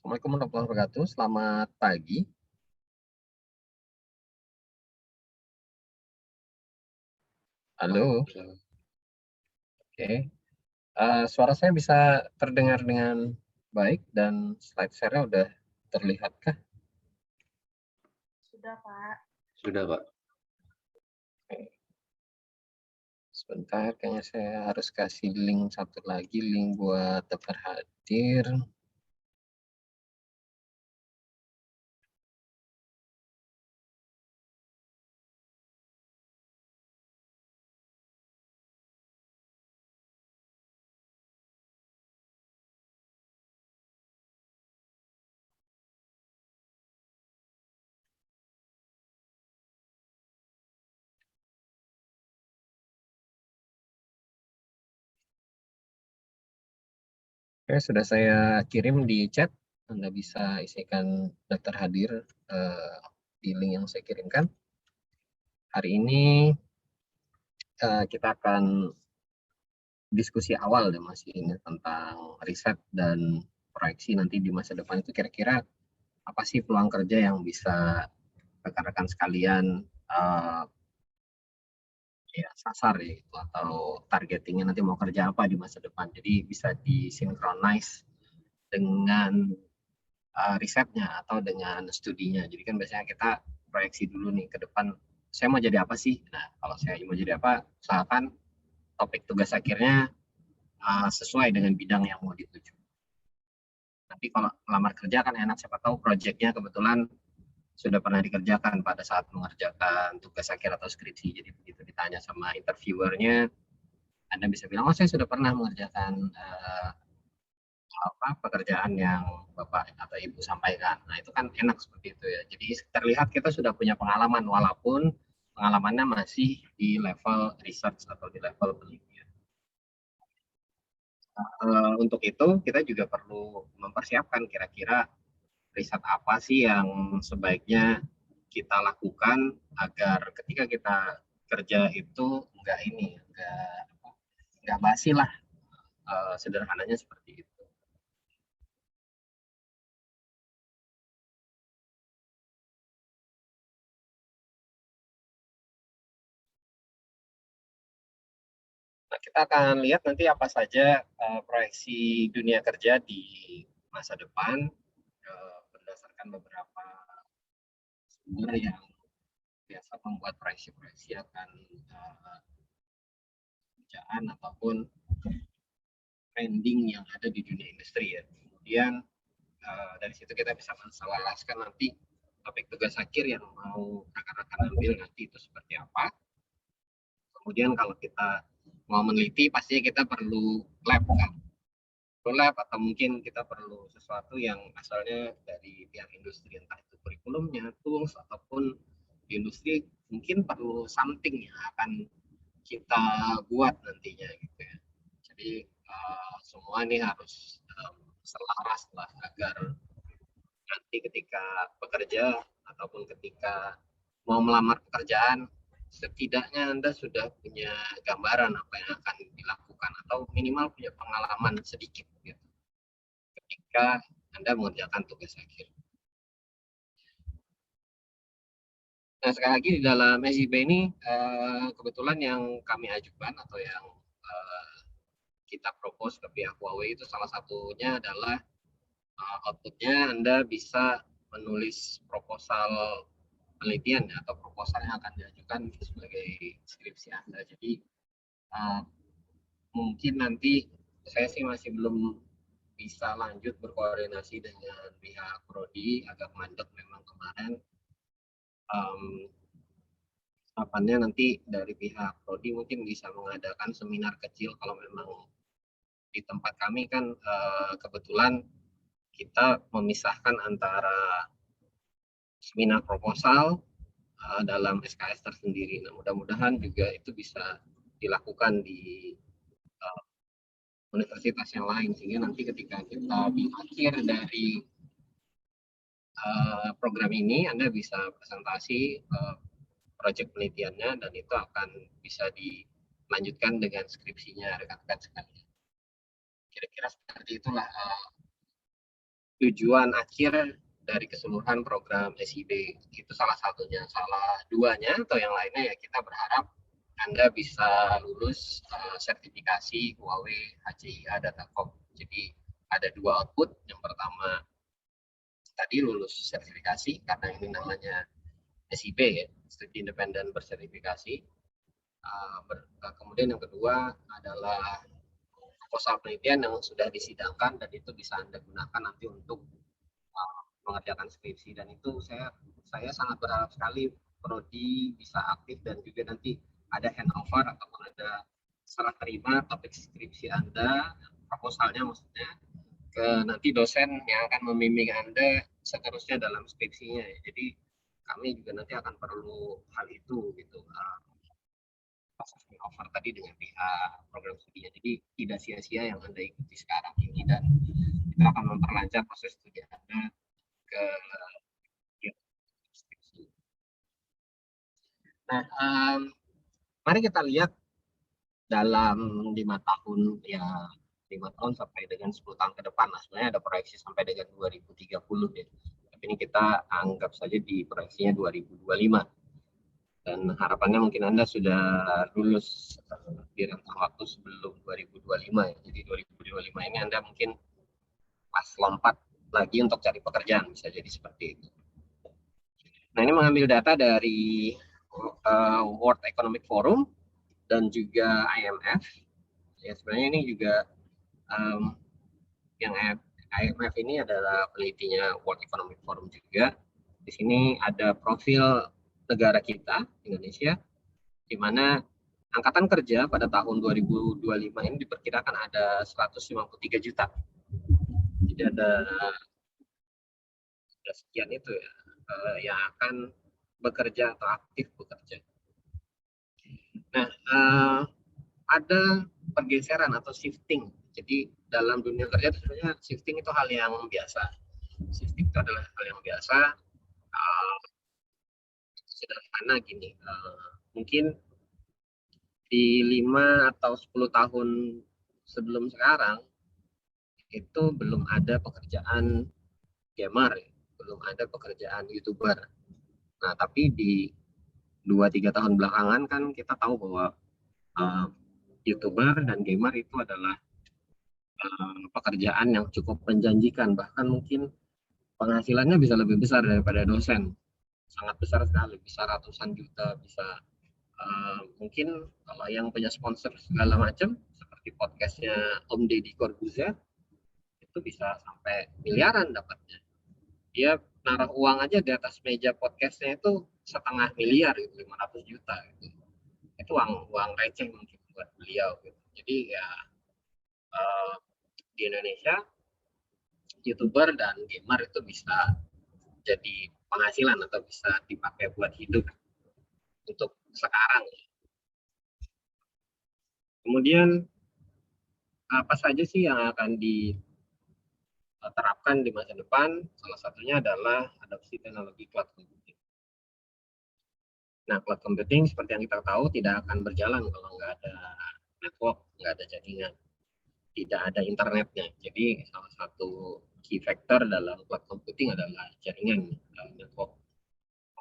Assalamualaikum warahmatullahi wabarakatuh. Selamat pagi. Halo. Oke. Suara saya bisa terdengar dengan baik dan slide share-nya udah terlihatkah? Sudah, Pak. Sudah, Pak. Oke. Sebentar, kayaknya saya harus kasih link satu lagi, link buat daftar hadir. Oke, sudah saya kirim di chat. Anda bisa isikan daftar hadir di link yang saya kirimkan. Hari ini kita akan diskusi awal ya Mas ini tentang riset dan proyeksi nanti di masa depan itu kira-kira apa sih peluang kerja yang bisa rekan-rekan sekalian ya sasar ya gitu, atau targetingnya nanti mau kerja apa di masa depan. Jadi bisa disinkronize dengan risetnya atau dengan studinya. Jadi kan biasanya kita proyeksi dulu nih ke depan saya mau jadi apa sih. Nah kalau saya mau jadi apa, usahakan topik tugas akhirnya sesuai dengan bidang yang mau dituju. Nanti kalau melamar kerja kan enak, siapa tahu proyeknya kebetulan sudah pernah dikerjakan pada saat mengerjakan tugas akhir atau skripsi. Jadi begitu ditanya sama interviewernya, Anda bisa bilang, oh saya sudah pernah mengerjakan pekerjaan yang Bapak atau Ibu sampaikan. Nah itu kan enak seperti itu ya. Jadi terlihat kita sudah punya pengalaman walaupun pengalamannya masih di level research atau di level penelitian. Untuk itu kita juga perlu mempersiapkan kira-kira riset apa sih yang sebaiknya kita lakukan agar ketika kita kerja itu enggak basi lah, sederhananya seperti itu. Nah, kita akan lihat nanti apa saja proyeksi dunia kerja di masa depan berdasarkan beberapa sumber yang biasa membuat proyeksi-proyeksi akan pekerjaan ataupun trending yang ada di dunia industri ya. Kemudian dari situ kita bisa menselaraskan nanti topik tugas akhir yang mau rekan-rekan ambil nanti itu seperti apa. Kemudian kalau kita mau meneliti pastinya kita perlu lab kan. Perlu lab atau mungkin kita perlu sesuatu yang asalnya dari pihak industri, entah itu kurikulumnya, tools ataupun di industri mungkin perlu something yang akan kita buat nantinya gitu ya. Jadi semua ini harus selaras lah agar nanti ketika bekerja ataupun ketika mau melamar pekerjaan setidaknya Anda sudah punya gambaran apa yang akan dilakukan atau minimal punya pengalaman sedikit gitu ketika Anda mengerjakan tugas akhir. Nah sekali lagi di dalam SIP ini kebetulan yang kami ajukan atau yang kita propose ke pihak Huawei itu salah satunya adalah outputnya Anda bisa menulis proposal penelitian atau proposal yang akan diajukan sebagai skripsi Anda. Jadi mungkin nanti saya sih masih belum bisa lanjut berkoordinasi dengan pihak Prodi, agak mandek memang kemarin. Harapannya nanti dari pihak Prodi mungkin bisa mengadakan seminar kecil kalau memang di tempat kami kan kebetulan kita memisahkan antara seminar proposal dalam SKS tersendiri. Nah, mudah-mudahan juga itu bisa dilakukan di universitas yang lain sehingga nanti ketika kita di akhir dari program ini Anda bisa presentasi proyek penelitiannya dan itu akan bisa dilanjutkan dengan skripsinya rekan-rekan sekalian. Kira-kira seperti itulah tujuan akhir dari keseluruhan program SIB. Itu salah satunya. Salah duanya atau yang lainnya ya kita berharap Anda bisa lulus sertifikasi Huawei HCIA Datacom. Jadi ada dua output. Yang pertama tadi lulus sertifikasi karena ini namanya SIB ya, Studi Independen Bersertifikasi. Kemudian yang kedua adalah proposal penelitian yang sudah disidangkan dan itu bisa Anda gunakan nanti untuk mengerjakan skripsi, dan itu saya sangat berharap sekali prodi bisa aktif dan juga nanti ada handover ataupun ada serah terima topik skripsi Anda, proposalnya maksudnya, ke nanti dosen yang akan membimbing Anda seterusnya dalam skripsinya. Jadi kami juga nanti akan perlu hal itu gitu, proses handover tadi dengan pihak program studinya. Jadi tidak sia-sia yang Anda ikuti sekarang ini, dan itu akan memperlancar proses studi Anda ke skripsi. Nah, mari kita lihat dalam 5 tahun ya, 5 tahun sampai dengan 10 tahun ke depan. Nah, sebenarnya ada proyeksi sampai dengan 2030 ya. Tapi ini kita anggap saja di proyeksinya 2025. Dan harapannya mungkin Anda sudah lulus di rentang waktu sebelum 2025 ya. Jadi 2025 ini Anda mungkin pas lompat lagi untuk cari pekerjaan, bisa jadi seperti itu. Nah, ini mengambil data dari World Economic Forum dan juga IMF. Ya, sebenarnya ini juga yang IMF ini adalah penelitinya World Economic Forum juga. Di sini ada profil negara kita, Indonesia, di mana angkatan kerja pada tahun 2025 ini diperkirakan ada 153 juta. Jadi ada sekian itu ya yang akan bekerja atau aktif bekerja. Nah, ada pergeseran atau shifting. Jadi dalam dunia kerja sebenarnya shifting itu hal yang biasa. Shifting itu adalah hal yang biasa. Sederhana gini, mungkin di 5 atau 10 tahun sebelum sekarang itu belum ada pekerjaan gamer, belum ada pekerjaan YouTuber. Nah, tapi di 2-3 tahun belakangan kan kita tahu bahwa YouTuber dan gamer itu adalah pekerjaan yang cukup menjanjikan, bahkan mungkin penghasilannya bisa lebih besar daripada dosen, sangat besar sekali, bisa ratusan juta, bisa mungkin kalau yang punya sponsor segala macam seperti podcastnya Om Deddy Corbuzier itu bisa sampai miliaran dapatnya. Dia naruh uang aja di atas meja podcastnya itu 1,5 miliar gitu, 500 juta gitu. Itu uang receh mungkin buat beliau gitu. Jadi ya di Indonesia YouTuber dan gamer itu bisa jadi penghasilan atau bisa dipakai buat hidup untuk sekarang. Kemudian apa saja sih yang akan diterapkan di masa depan? Salah satunya adalah adopsi teknologi cloud computing. Nah, cloud computing seperti yang kita tahu tidak akan berjalan kalau nggak ada network, nggak ada jaringan, tidak ada internetnya. Jadi salah satu key factor dalam cloud computing adalah jaringan, network.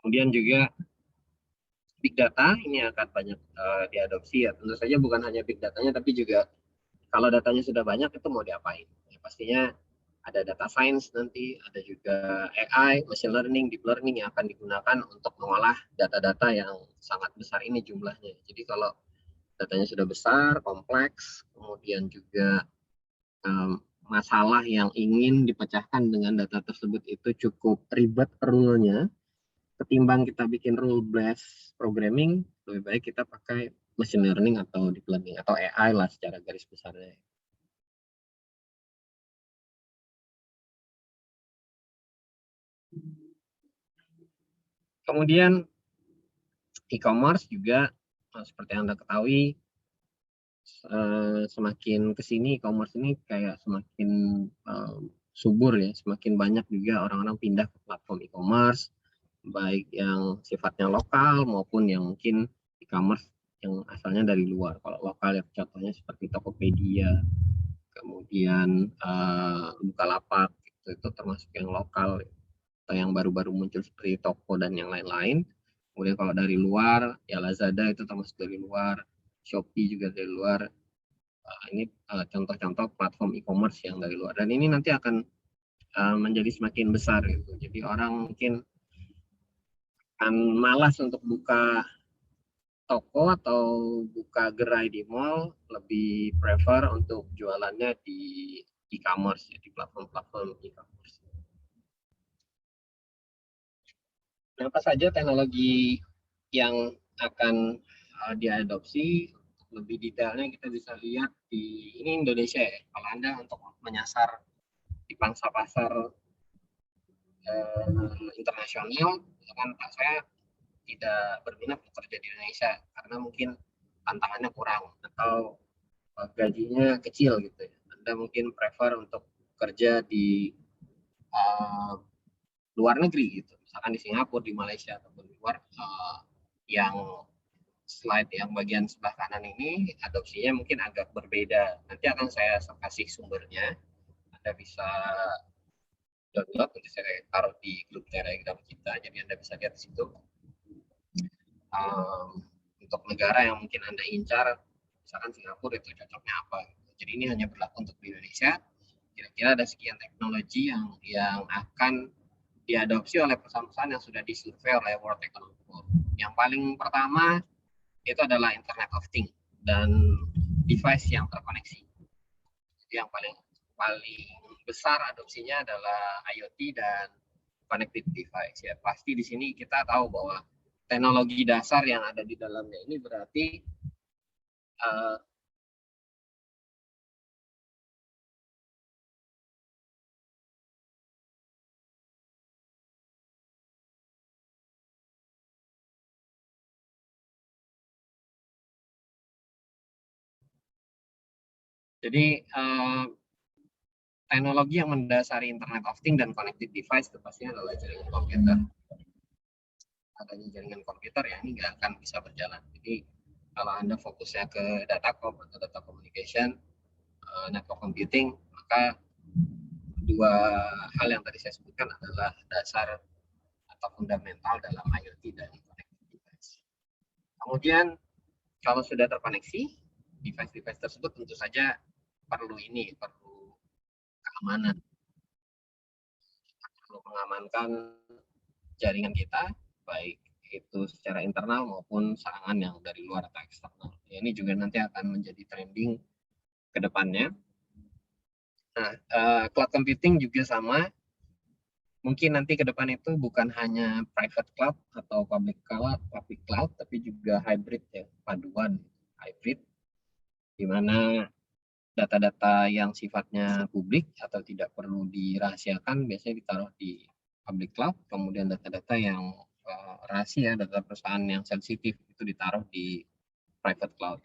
Kemudian juga big data ini akan banyak diadopsi ya. Tentu saja bukan hanya big datanya, tapi juga kalau datanya sudah banyak itu mau diapain? Ya, pastinya ada data science nanti, ada juga AI, machine learning, deep learning yang akan digunakan untuk mengolah data-data yang sangat besar ini jumlahnya. Jadi kalau datanya sudah besar, kompleks, kemudian juga masalah yang ingin dipecahkan dengan data tersebut itu cukup ribet rule-nya, ketimbang kita bikin rule based programming, lebih baik kita pakai machine learning atau deep learning atau AI lah secara garis besarnya. Kemudian e-commerce juga seperti yang Anda ketahui, semakin kesini e-commerce ini kayak semakin subur ya, semakin banyak juga orang-orang pindah ke platform e-commerce, baik yang sifatnya lokal maupun yang mungkin e-commerce yang asalnya dari luar. Kalau lokal ya contohnya seperti Tokopedia, kemudian Bukalapak, itu termasuk yang lokal atau yang baru-baru muncul seperti Toko dan yang lain-lain. Kemudian kalau dari luar, ya Lazada itu termasuk dari luar, Shopee juga dari luar. Ini contoh-contoh platform e-commerce yang dari luar. Dan ini nanti akan menjadi semakin besar gitu. Jadi orang mungkin akan malas untuk buka toko atau buka gerai di mall, lebih prefer untuk jualannya di e-commerce, di platform-platform e-commerce. Apa saja teknologi yang akan diadopsi? Lebih detailnya kita bisa lihat di ini Indonesia ya. Kalau Anda untuk menyasar di pangsa pasar internasional, kan saya tidak berminat bekerja di Indonesia karena mungkin tantangannya kurang atau gajinya kecil gitu ya. Anda mungkin prefer untuk kerja di luar negeri gitu, misalkan di Singapura, di Malaysia ataupun di luar. Yang slide yang bagian sebelah kanan ini adopsinya mungkin agak berbeda. Nanti akan saya kasih sumbernya. Anda bisa download, nanti saya taruh di grup Telegram kita, jadi Anda bisa lihat di situ. Untuk negara yang mungkin Anda incar, misalkan Singapura, itu cocoknya apa. Jadi ini hanya berlaku untuk di Indonesia. Kira-kira ada sekian teknologi yang akan diadopsi oleh perusahaan-perusahaan yang sudah disurvei oleh World Economic Forum. Yang paling pertama itu adalah Internet of Things dan device yang terkoneksi. Jadi yang paling besar adopsinya adalah IoT dan connected device ya. Pasti di sini kita tahu bahwa teknologi dasar yang ada di dalamnya ini berarti jadi teknologi yang mendasari Internet of Things dan connected device itu pastinya adalah jaringan komputer. Adanya jaringan komputer ya ini nggak akan bisa berjalan. Jadi kalau Anda fokusnya ke datacom atau data communication, network computing, maka dua hal yang tadi saya sebutkan adalah dasar atau fundamental dalam IoT dan connected device. Kemudian kalau sudah terkoneksi, device-device tersebut tentu saja perlu keamanan. Perlu mengamankan jaringan kita, baik itu secara internal maupun serangan yang dari luar atau eksternal. Ya, ini juga nanti akan menjadi trending ke depannya. Nah, cloud computing juga sama. Mungkin nanti ke depan itu bukan hanya private cloud atau public cloud, tapi juga hybrid ya, paduan hybrid, di mana data-data yang sifatnya publik atau tidak perlu dirahasiakan biasanya ditaruh di public cloud, kemudian data-data yang rahasia, data perusahaan yang sensitif itu ditaruh di private cloud.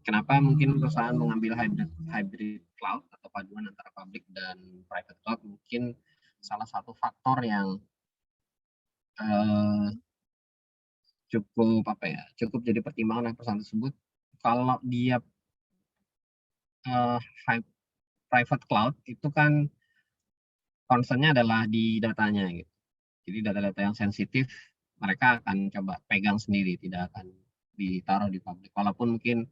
Kenapa mungkin perusahaan mengambil hybrid cloud atau paduan antara public dan private cloud? Mungkin salah satu faktor yang cukup jadi pertimbangan perusahaan tersebut. Kalau dia private cloud itu kan concernnya adalah di datanya gitu. Jadi data-data yang sensitif mereka akan coba pegang sendiri, tidak akan ditaruh di publik. Walaupun mungkin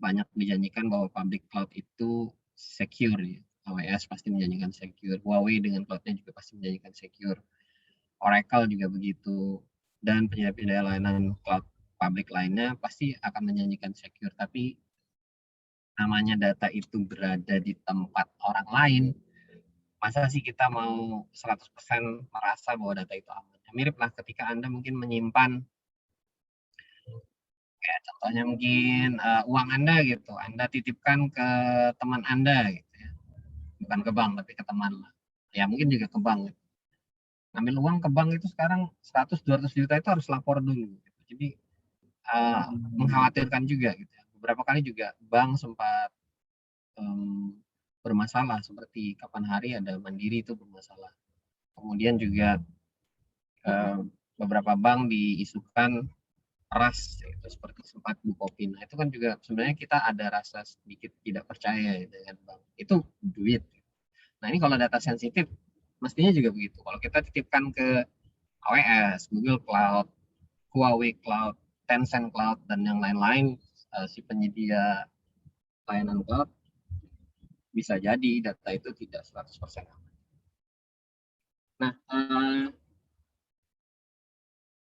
banyak dijanjikan bahwa public cloud itu secure ya. AWS pasti menjanjikan secure, Huawei dengan cloudnya juga pasti menjanjikan secure, Oracle juga begitu, dan penyedia-penyedia layanan cloud public lainnya pasti akan menjanjikan secure. Tapi namanya data itu berada di tempat orang lain, masa sih kita mau 100% merasa bahwa data itu aman? Mirip lah ketika Anda mungkin menyimpan, kayak contohnya mungkin uang Anda gitu, Anda titipkan ke teman Anda gitu ya. Bukan ke bank tapi ke teman lah. Ya mungkin juga ke bank. Gitu. Ngambil uang ke bank itu sekarang 100-200 juta itu harus lapor dulu. Gitu. Jadi mengkhawatirkan juga gitu. Beberapa kali juga bank sempat bermasalah, seperti kapan hari ada Mandiri itu bermasalah. Kemudian juga beberapa bank diisukan ras itu seperti sempat Bukopin. Nah, itu kan juga sebenarnya kita ada rasa sedikit tidak percaya dengan bank. Itu duit. Nah, ini kalau data sensitif mestinya juga begitu. Kalau kita titipkan ke AWS, Google Cloud, Huawei Cloud, Tencent Cloud, dan yang lain-lain, si penyedia layanan cloud, bisa jadi data itu tidak 100% aman. Nah,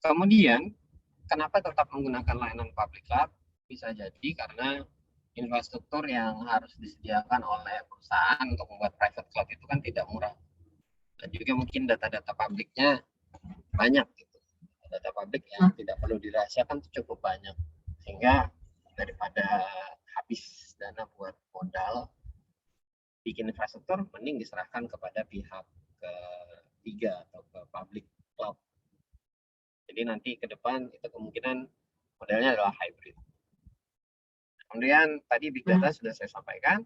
kemudian kenapa tetap menggunakan layanan public cloud? Bisa jadi karena infrastruktur yang harus disediakan oleh perusahaan untuk membuat private cloud itu kan tidak murah. Dan juga mungkin data-data publiknya banyak gitu. Data publik yang tidak perlu dirahasiakan itu cukup banyak. Sehingga daripada habis dana buat modal bikin infrastruktur, mending diserahkan kepada pihak ketiga atau ke public cloud. Jadi nanti ke depan itu kemungkinan modelnya adalah hybrid. Kemudian tadi big data sudah saya sampaikan,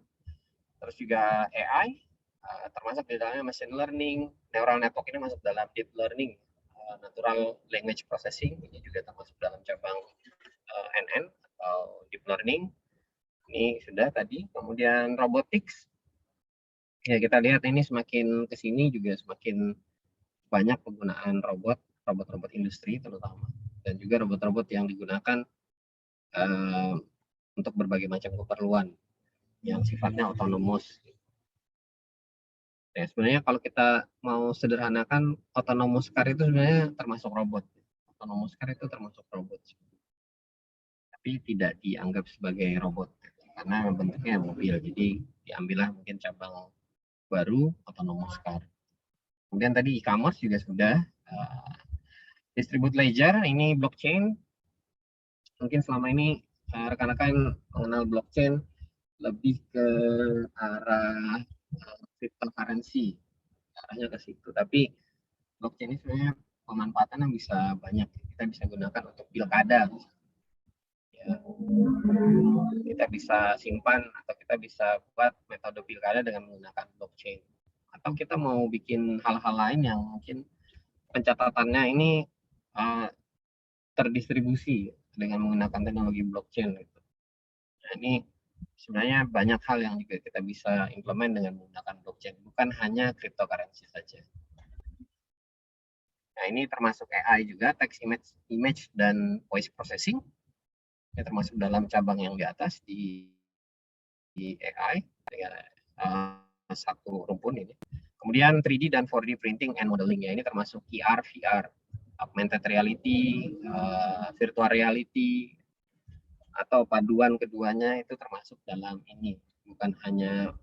terus juga AI, termasuk di dalamnya machine learning, neural network ini masuk dalam deep learning, natural language processing, ini juga termasuk dalam cabang NN atau deep learning. Ini sudah tadi. Kemudian robotics, ya kita lihat ini semakin kesini juga semakin banyak penggunaan robot-robot industri terutama, dan juga robot-robot yang digunakan untuk berbagai macam keperluan yang sifatnya autonomous. Ya, sebenarnya kalau kita mau sederhanakan, autonomous car itu sebenarnya termasuk robot. Autonomous car itu termasuk robot, tapi tidak dianggap sebagai robot karena bentuknya mobil. Jadi diambillah mungkin cabang baru autonomous car. Kemudian tadi e-commerce juga sudah. Distribute ledger ini blockchain. Mungkin selama ini rekan-rekan mengenal blockchain lebih ke arah cryptocurrency, arahnya ke situ. Tapi blockchain ini sebenarnya pemanfaatannya bisa banyak. Kita bisa gunakan untuk pilkada. Ya. Kita bisa simpan atau kita bisa buat metode pilkada dengan menggunakan blockchain. Atau kita mau bikin hal-hal lain yang mungkin pencatatannya ini terdistribusi dengan menggunakan teknologi blockchain gitu. Nah, ini sebenarnya banyak hal yang juga kita bisa implement dengan menggunakan blockchain, bukan hanya cryptocurrency saja. Nah, ini termasuk AI juga, text, image dan voice processing. Ini termasuk dalam cabang yang di atas di AI, satu rumpun ini. Kemudian 3D dan 4D printing and modeling, ya ini termasuk ER, VR, augmented reality, virtual reality, atau paduan keduanya itu termasuk dalam ini. Bukan hanya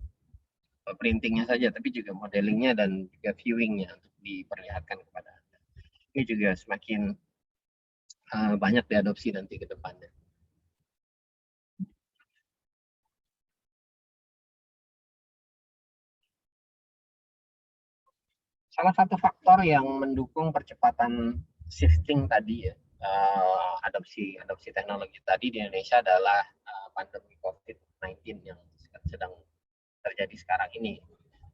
printingnya saja, tapi juga modelingnya dan juga viewingnya untuk diperlihatkan kepada Anda. Ini juga semakin banyak diadopsi nanti ke depannya. Salah satu faktor yang mendukung percepatan shifting tadi ya, adopsi teknologi tadi di Indonesia adalah pandemi COVID-19 yang sedang terjadi sekarang ini.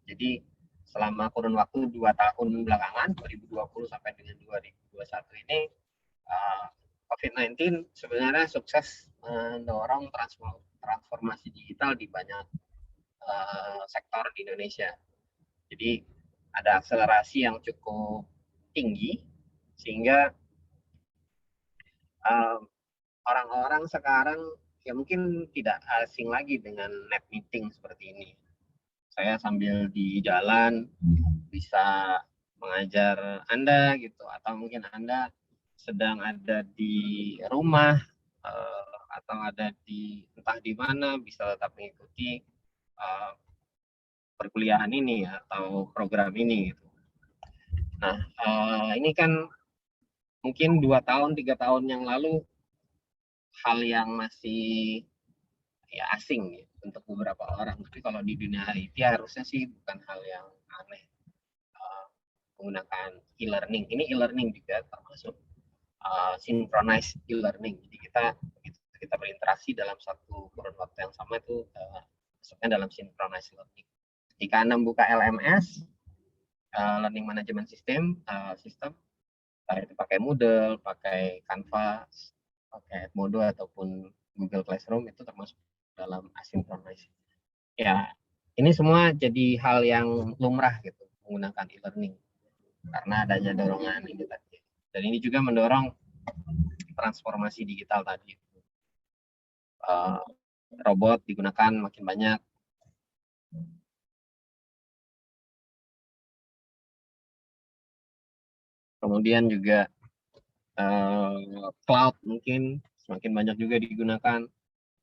Jadi selama kurun waktu 2 tahun belakangan, 2020 sampai dengan 2021 ini, COVID-19 sebenarnya sukses mendorong transformasi digital di banyak sektor di Indonesia. Jadi ada akselerasi yang cukup tinggi sehingga orang-orang sekarang ya mungkin tidak asing lagi dengan net meeting seperti ini. Saya sambil di jalan bisa mengajar Anda gitu, atau mungkin Anda sedang ada di rumah atau ada di entah di mana bisa tetap mengikuti perkuliahan ini atau program ini gitu. Nah, ini kan mungkin 2 tahun, 3 tahun yang lalu hal yang masih ya asing ya, untuk beberapa orang. Tapi kalau di dunia IT harusnya sih bukan hal yang aneh menggunakan e-learning. Ini e-learning juga termasuk synchronized e-learning. Jadi kita berinteraksi dalam satu kurun waktu yang sama itu masuknya dalam synchronized learning. Jika Anda buka LMS, Learning Management System, itu pakai Moodle, pakai Canvas, pakai Edmodo ataupun Google Classroom, itu termasuk dalam asynchronous. Ya, ini semua jadi hal yang lumrah gitu. menggunakan e-learning karena adanya dorongan ini tadi. Dan ini juga mendorong transformasi digital tadi. Robot digunakan makin banyak. Kemudian juga cloud mungkin semakin banyak juga digunakan.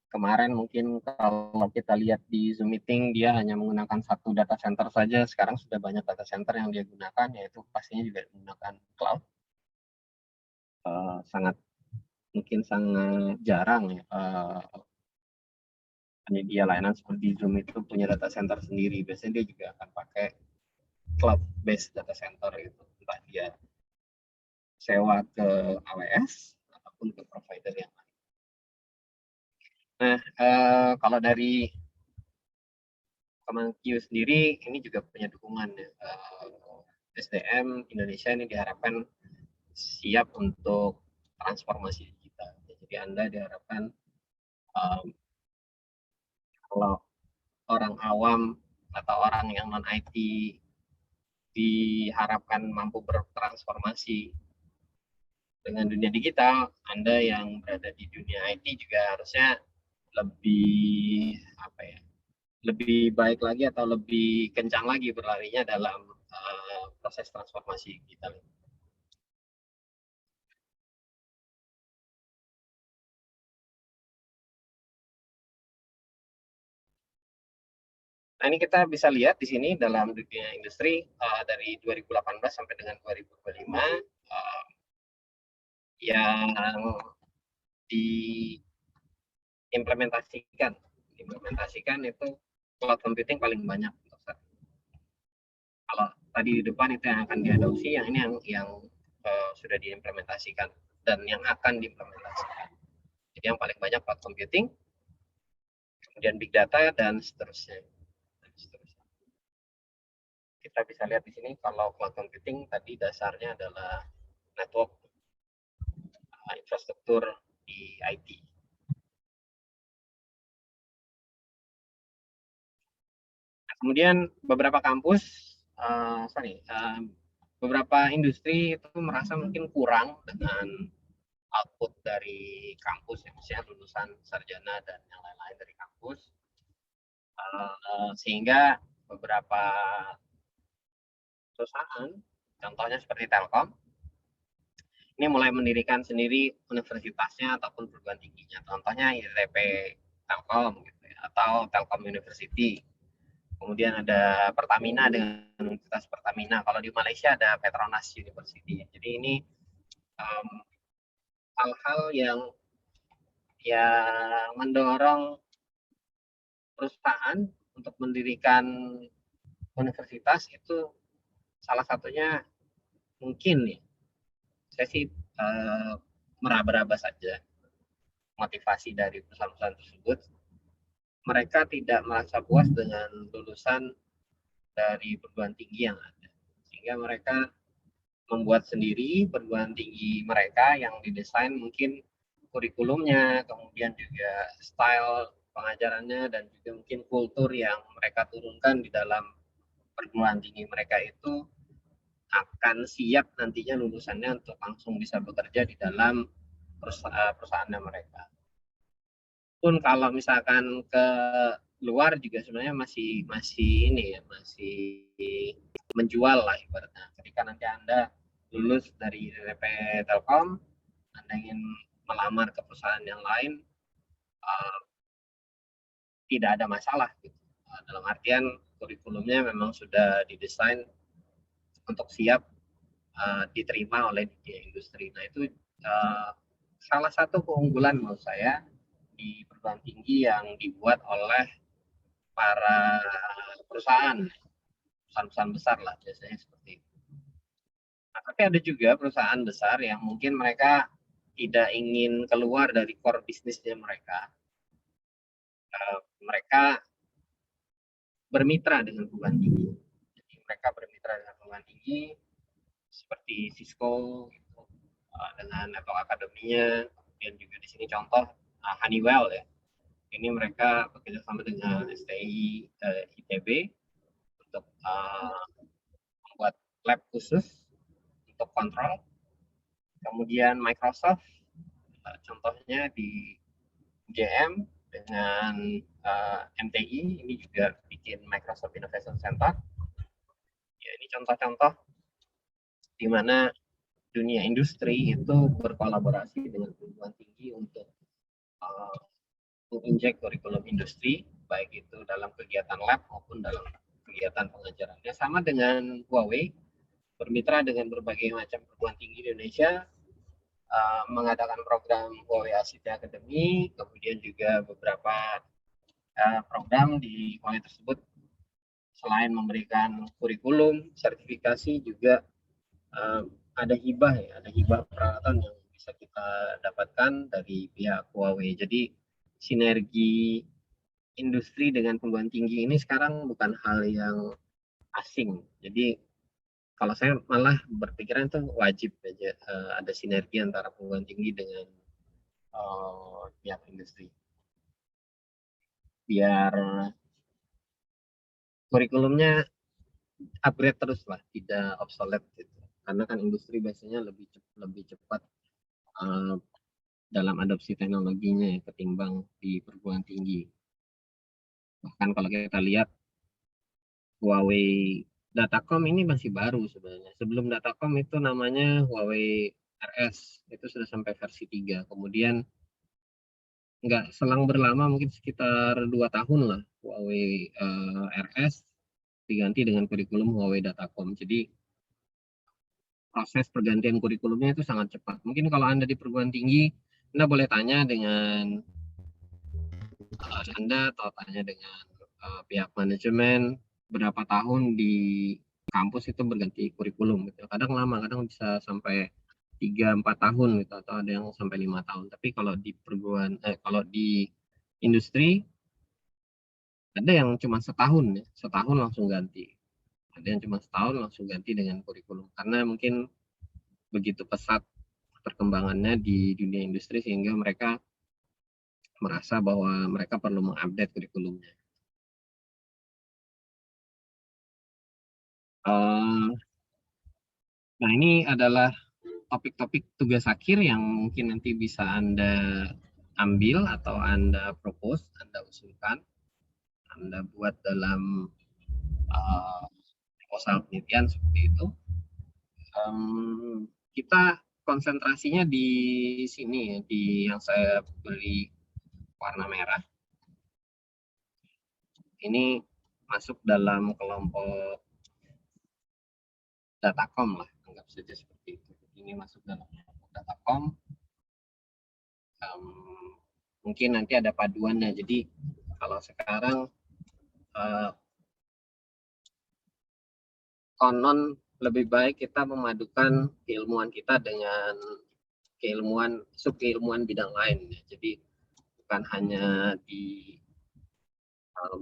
Kemarin mungkin kalau kita lihat di Zoom meeting dia hanya menggunakan satu data center saja, sekarang sudah banyak data center yang dia gunakan, yaitu pastinya juga menggunakan cloud. Sangat jarang ya penyedia layanan seperti Zoom itu punya data center sendiri. Biasanya dia juga akan pakai cloud based data center itu, entah dia sewa ke AWS ataupun ke provider yang lain. Nah, kalau dari Kemangkiu sendiri ini juga punya dukungan SDM Indonesia ini diharapkan siap untuk transformasi digital. Jadi Anda diharapkan kalau orang awam atau orang yang non IT diharapkan mampu bertransformasi dengan dunia digital, Anda yang berada di dunia IT juga harusnya lebih baik lagi atau lebih kencang lagi berlarinya dalam proses transformasi digital. Nah, ini kita bisa lihat di sini dalam dunia industri dari 2018 sampai dengan 2025 yang diimplementasikan itu cloud computing paling banyak. Kalau tadi di depan itu yang akan diadopsi, yang ini yang sudah diimplementasikan dan yang akan diimplementasikan. Jadi yang paling banyak cloud computing, kemudian big data dan seterusnya. Kita bisa lihat di sini kalau cloud computing tadi dasarnya adalah network infrastruktur di IT. Kemudian beberapa kampus, beberapa industri itu merasa mungkin kurang dengan output dari kampus, ya, misalnya lulusan sarjana dan yang lain-lain dari kampus, sehingga beberapa perusahaan, contohnya seperti Telkom, ini mulai mendirikan sendiri universitasnya ataupun perguruan tingginya. Contohnya ITB Telkom, gitu ya, atau Telkom University. Kemudian ada Pertamina dengan Universitas Pertamina. Kalau di Malaysia ada Petronas University. Jadi ini hal-hal yang mendorong perusahaan untuk mendirikan universitas itu salah satunya mungkin nih, saya sih meraba-raba saja motivasi dari perusahaan-perusahaan tersebut. Mereka tidak merasa puas dengan lulusan dari perguruan tinggi yang ada, sehingga mereka membuat sendiri perguruan tinggi mereka yang didesain mungkin kurikulumnya, kemudian juga style pengajarannya, dan juga mungkin kultur yang mereka turunkan di dalam perguruan tinggi mereka itu akan siap nantinya lulusannya untuk langsung bisa bekerja di dalam perusahaannya mereka. Pun kalau misalkan ke luar juga sebenarnya masih ini ya, masih menjual lah ibaratnya. Ketika nanti Anda lulus dari ITB Telkom, Anda ingin melamar ke perusahaan yang lain, tidak ada masalah gitu. Dalam artian kurikulumnya memang sudah didesain untuk siap diterima oleh dunia industri. Nah, itu salah satu keunggulan menurut saya di perguruan tinggi yang dibuat oleh para perusahaan besar lah, biasanya seperti itu. Nah, tapi ada juga perusahaan besar yang mungkin mereka tidak ingin keluar dari core bisnisnya mereka. Mereka bermitra dengan perguruan tinggi. Jadi mereka bermitra dengan perguruan tinggi seperti Cisco gitu, dengan network akademinya. Kemudian juga di sini contoh Honeywell ya. Ini mereka bekerja sama dengan STI ITB untuk lab khusus untuk kontrol. Kemudian Microsoft, contohnya di UGM dengan MTI, ini juga bikin Microsoft Innovation Center. Ya, ini contoh-contoh di mana dunia industri itu berkolaborasi dengan perguruan tinggi untuk menginjek kurikulum industri, baik itu dalam kegiatan lab maupun dalam kegiatan pengajarannya. Sama dengan Huawei, bermitra dengan berbagai macam perguruan tinggi di Indonesia, mengadakan program Huawei ICT Academy, kemudian juga beberapa program di Huawei tersebut selain memberikan kurikulum, sertifikasi, juga ada hibah ya, ada hibah peralatan yang bisa kita dapatkan dari pihak Huawei. Jadi sinergi industri dengan perguruan tinggi ini sekarang bukan hal yang asing. Jadi kalau saya malah berpikiran itu wajib aja ada sinergi antara perguruan tinggi dengan pihak industri. Biar kurikulumnya upgrade terus lah, tidak obsolete gitu. Karena kan industri biasanya lebih cepat dalam adopsi teknologinya ya, ketimbang di perguruan tinggi. Bahkan kalau kita lihat Huawei Datacom ini masih baru sebenarnya. Sebelum Datacom itu namanya Huawei RS, itu sudah sampai versi 3. Kemudian nggak selang berlama, mungkin sekitar 2 tahun lah, Huawei RS diganti dengan kurikulum Huawei Datacom. Jadi proses pergantian kurikulumnya itu sangat cepat. Mungkin kalau Anda di perguruan tinggi, Anda boleh tanya dengan Anda atau tanya dengan pihak manajemen berapa tahun di kampus itu berganti kurikulum gitu. Kadang lama, kadang bisa sampai 3-4 tahun gitu, atau ada yang sampai 5 tahun. Tapi kalau di kalau di industri ada yang cuma setahun ya, setahun langsung ganti. Ada yang cuma setahun langsung ganti dengan kurikulum, karena mungkin begitu pesat perkembangannya di dunia industri sehingga mereka merasa bahwa mereka perlu mengupdate kurikulumnya. Nah, ini adalah topik-topik tugas akhir yang mungkin nanti bisa Anda ambil atau Anda propose, Anda usulkan, Anda buat dalam proposal penelitian seperti itu. Kita konsentrasinya di sini ya, di yang saya beri warna merah. Ini masuk dalam kelompok Datacom lah, anggap saja seperti itu. Ini masuk dalam kelompok Datacom. Mungkin nanti ada paduannya. Jadi kalau sekarang konon lebih baik kita memadukan keilmuan kita dengan subkeilmuan bidang lain. Jadi bukan hanya di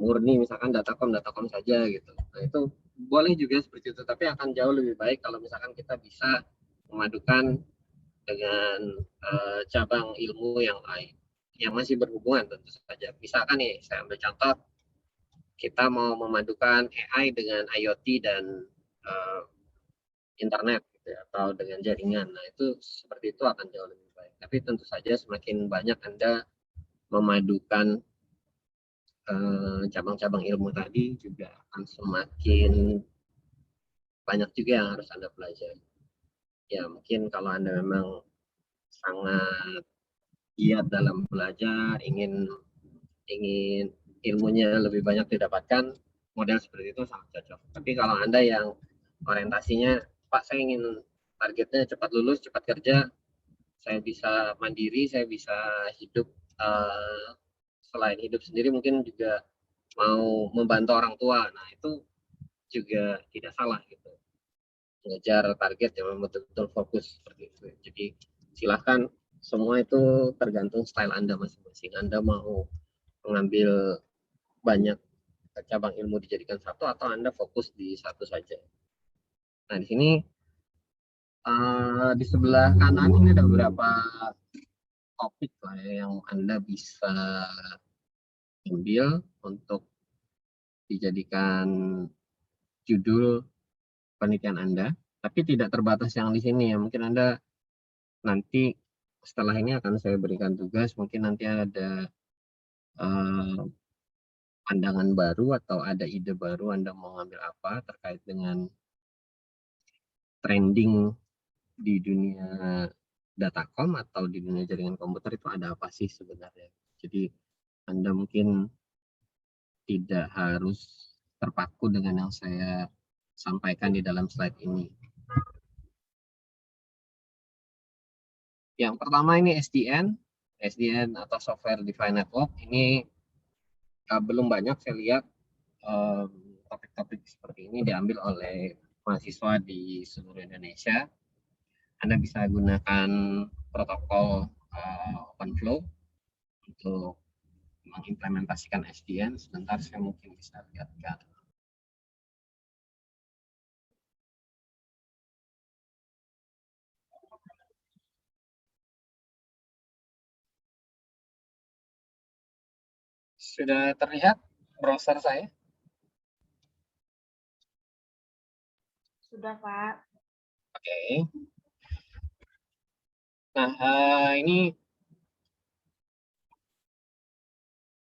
murni misalkan Datacom saja gitu. Nah, itu boleh juga seperti itu, tapi akan jauh lebih baik kalau misalkan kita bisa memadukan dengan cabang ilmu yang lain yang masih berhubungan tentu saja. Misalkan nih, saya ambil contoh, kita mau memadukan AI dengan IoT dan internet gitu ya, atau dengan jaringan. Nah, itu seperti itu akan jauh lebih baik. Tapi tentu saja semakin banyak Anda memadukan cabang-cabang ilmu tadi, juga akan semakin banyak juga yang harus Anda pelajari. Ya, mungkin kalau Anda memang sangat giat dalam belajar, ingin ilmunya lebih banyak didapatkan, model seperti itu sangat cocok. Tapi kalau Anda yang orientasinya, Pak, saya ingin targetnya cepat lulus, cepat kerja, saya bisa mandiri, saya bisa hidup, selain hidup sendiri mungkin juga mau membantu orang tua. Nah, itu juga tidak salah gitu. Mengejar target yang betul-betul fokus seperti itu. Jadi silahkan, semua itu tergantung style Anda masing-masing. Anda mau mengambil banyak cabang ilmu dijadikan satu, atau Anda fokus di satu saja. Nah, di sini di sebelah kanan ini ada beberapa topik lah ya, yang Anda bisa ambil untuk dijadikan judul penelitian Anda, tapi tidak terbatas yang di sini ya. Mungkin Anda nanti setelah ini akan saya berikan tugas, mungkin nanti ada pandangan baru atau ada ide baru Anda mau ngambil apa terkait dengan trending di dunia datacom atau di dunia jaringan komputer itu ada apa sih sebenarnya. Jadi Anda mungkin tidak harus terpaku dengan yang saya sampaikan di dalam slide ini. Yang pertama ini SDN atau Software Defined Network. Ini belum banyak saya lihat topik-topik seperti ini diambil oleh mahasiswa di seluruh Indonesia. Anda bisa gunakan protokol OpenFlow untuk mengimplementasikan SDN. Sebentar saya mungkin bisa lihatkan. Sudah terlihat browser saya? Sudah, Pak. Oke. Nah, ini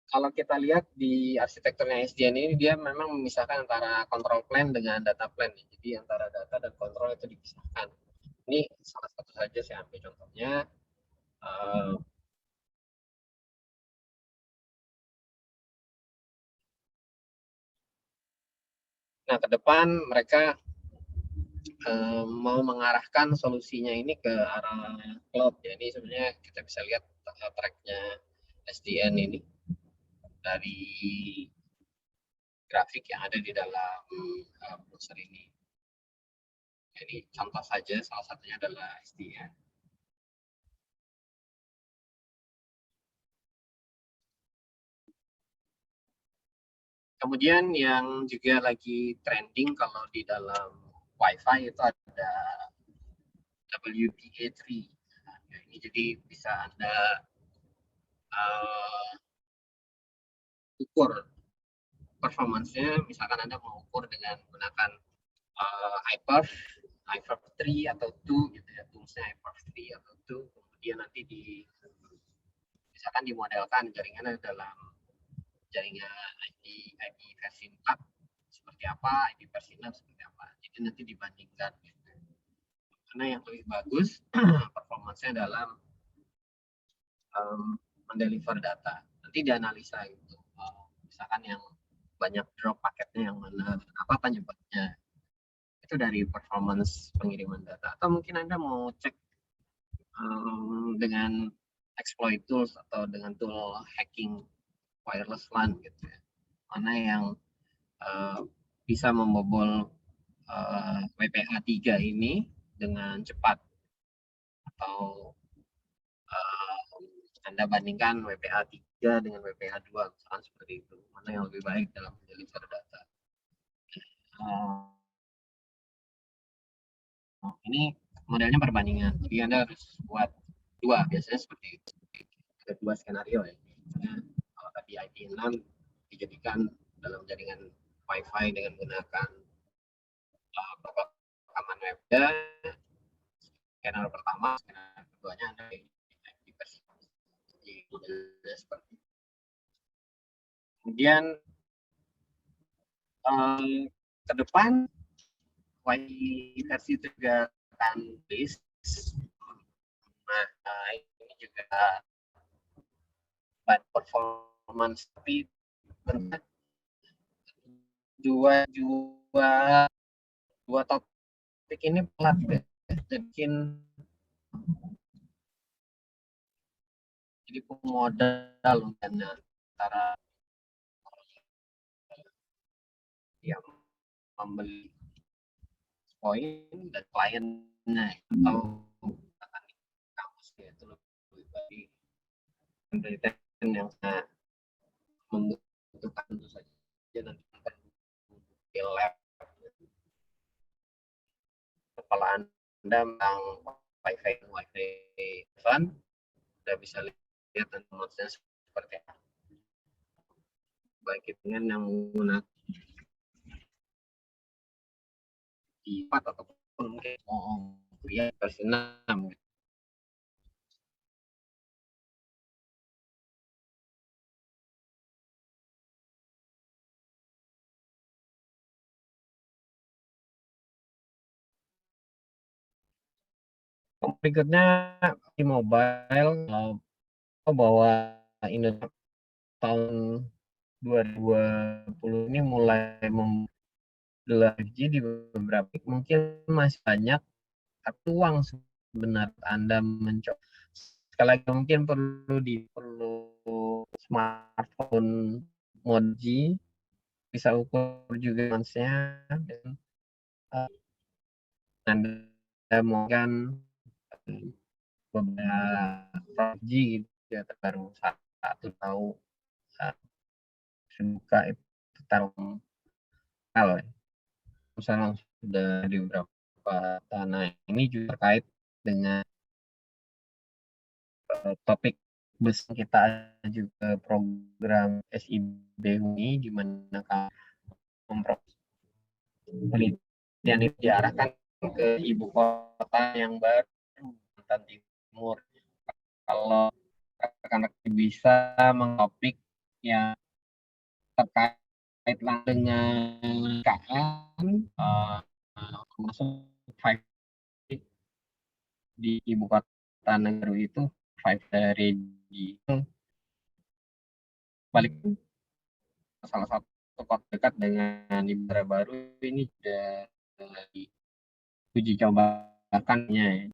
kalau kita lihat di arsitekturnya SDN ini, dia memang memisahkan antara control plane dengan data plane. Jadi antara data dan kontrol itu dipisahkan. Ini salah satu saja saya ambil contohnya. Nah, ke depan mereka mau mengarahkan solusinya ini ke arah cloud. Jadi sebenarnya kita bisa lihat tracknya SDN ini dari grafik yang ada di dalam browser ini. Jadi contoh saja, salah satunya adalah SDN. Kemudian yang juga lagi trending kalau di dalam Wi-Fi itu ada WPA3. Nah, ini jadi bisa Anda ukur performance-nya. Misalkan Anda mau ukur dengan menggunakan iPerf 3 atau 2 gitu ya, toolsnya iPerf 3 atau 2. Kemudian nanti misalkan dimodelkan jaringannya dalam jaringan IP versi 4 seperti apa, IP versi 6 seperti apa. Jadi nanti dibandingkan gitu. Karena yang lebih bagus performance-nya dalam mendeliver data. Nanti dianalisa gitu. Misalkan yang banyak drop paketnya yang mana, apa penyebabnya. Itu dari performance pengiriman data. Atau mungkin Anda mau cek dengan exploit tools atau dengan tool hacking wireless LAN gitu ya. Mana yang bisa membobol WPA3 ini dengan cepat, atau Anda bandingkan WPA3 dengan WPA2 misalkan seperti itu, mana yang lebih baik dalam mendeliver data. Ini modelnya perbandingan, jadi Anda harus buat dua, biasanya seperti itu. Ada dua skenario ya. Misalnya kalau tadi IP6 dijadikan dalam jaringan Wi-Fi dengan menggunakan rekaman web, skenario pertama, skenario keduanya Anda di versi seperti itu. Kemudian ke depan Wi-Fi versi 3 akan rilis. Nah, ini juga bad performance, tapi benar dua topik ini pelat ya. Jadi modal antara yang membeli poin dan kliennya atau kampusnya itu lebih baik. Penelitian yang sangat membutuhkan tentu saja nanti akan di lab. Kalau Anda tentang Wi-Fi fun, Anda bisa lihat informasinya seperti apa. Baik itu dengan yang menggunakan di 4 ataupun mungkin ya versi 6 gitu. Berikutnya di mobile bahwa Indonesia tahun 2020 ini mulai menggelar 5G di beberapa, mungkin masih banyak tapi uang sebenarnya Anda mencoba. Sekali lagi mungkin perlu smartphone mode G, bisa ukur juga maksudnya, dan Anda mau kan beberapa 5G gitu ya, terbaru satu tahu suka itu taruh hal ya. Misalnya sudah di beberapa tanah ini juga terkait dengan topik bus kita juga program SIB ini di mana penelitian itu diarahkan ke ibu kota yang baru, Kalimantan Timur. Kalau rekan-rekan bisa mengtopik yang terkait dengan KN termasuk 5G di ibu kota negara itu 5G itu balik salah satu kota dekat dengan Ibra Baru ini sudah diuji cobakannya ya.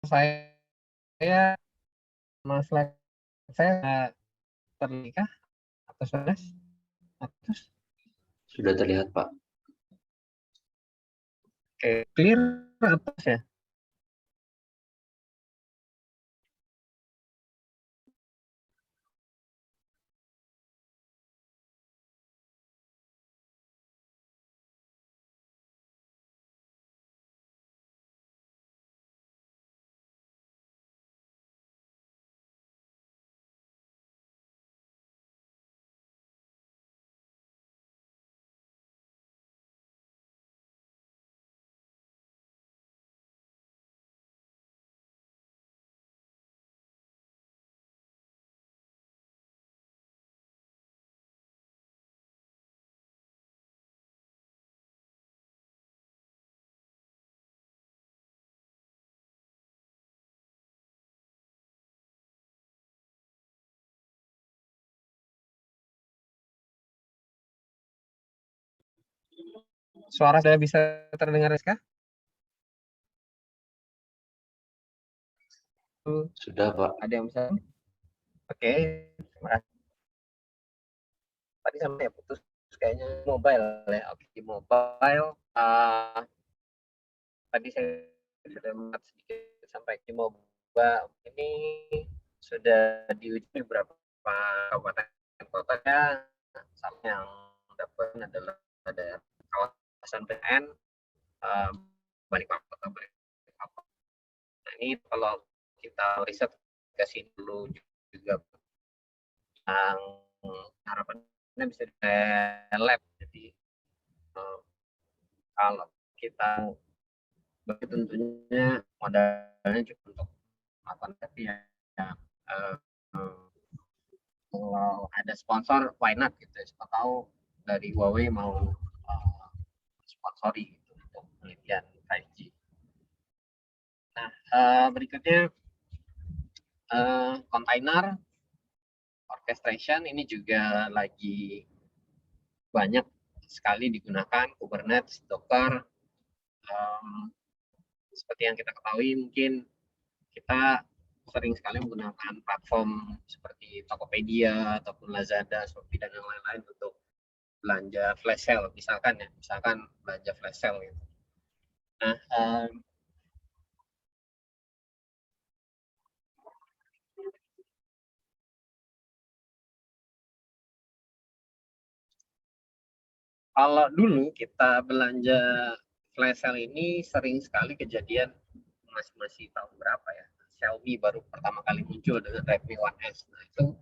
Saya masalah saya ternikah atau sudah atau Sudah terlihat, Pak. clear atas ya. Suara saya bisa terdengar Rizka? Sudah, Pak. Ada yang bisa? Oke, terima kasih. Tadi sampai putus kayaknya mobile ya. Oke, di mobile tadi saya sudah melihat sedikit sampai di mobile ini sudah diuji beberapa kabupaten kotanya. Salah yang dapat adalah ada kawasan PN Balikpapan. Nah ini kalau kita riset kasih dulu juga yang harapannya bisa di lab, jadi Eh, Kalau kita tentunya modalnya cukup untuk melakukan, tapi ya, eh, kalau ada sponsor why not gitu ya. Siapa tahu dari Huawei mau sponsori gitu untuk penelitian 5G. Nah, berikutnya container orchestration ini juga lagi banyak sekali digunakan, Kubernetes, Docker. Seperti yang kita ketahui, mungkin kita sering sekali menggunakan platform seperti Tokopedia ataupun Lazada, Shopee dan yang lain-lain untuk belanja flash sale, misalkan belanja flash sale gitu. Nah, kalau dulu kita belanja flash sale ini sering sekali kejadian, masih tahun berapa ya, Xiaomi baru pertama kali muncul dengan Redmi One S. Nah, itu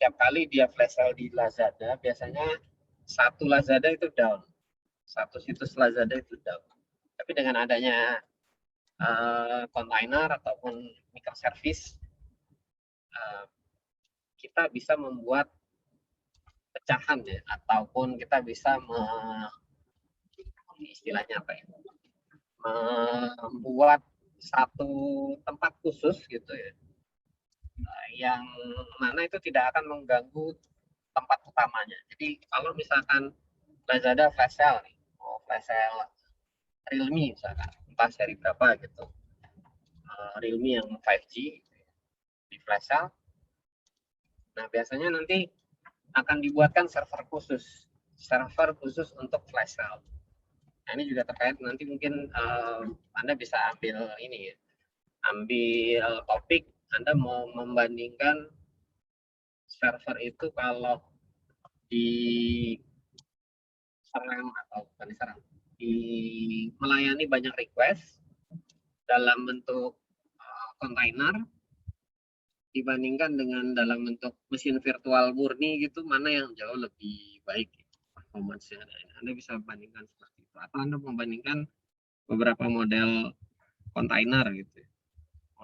tiap kali dia flash sale di Lazada, biasanya satu Lazada itu down, satu situs Lazada itu down. Tapi dengan adanya container ataupun microservice, kita bisa membuat pecahan ya, ataupun kita bisa istilahnya apa ya, membuat satu tempat khusus gitu ya, yang mana itu tidak akan mengganggu tempat utamanya. Jadi kalau misalkan Lazada flash sale nih, mau flash sale Realme misalkan, entah seri berapa gitu, Realme yang 5G di flash sale. Nah, biasanya nanti akan dibuatkan server khusus untuk flash sale. Nah, ini juga terkait nanti mungkin Anda bisa ambil ini ya, ambil topik Anda mau membandingkan server itu kalau di serang atau bukan diserang, melayani banyak request dalam bentuk kontainer dibandingkan dengan dalam bentuk mesin virtual murni gitu, mana yang jauh lebih baik performance-nya. Anda bisa bandingkan seperti itu, atau Anda membandingkan beberapa model kontainer gitu,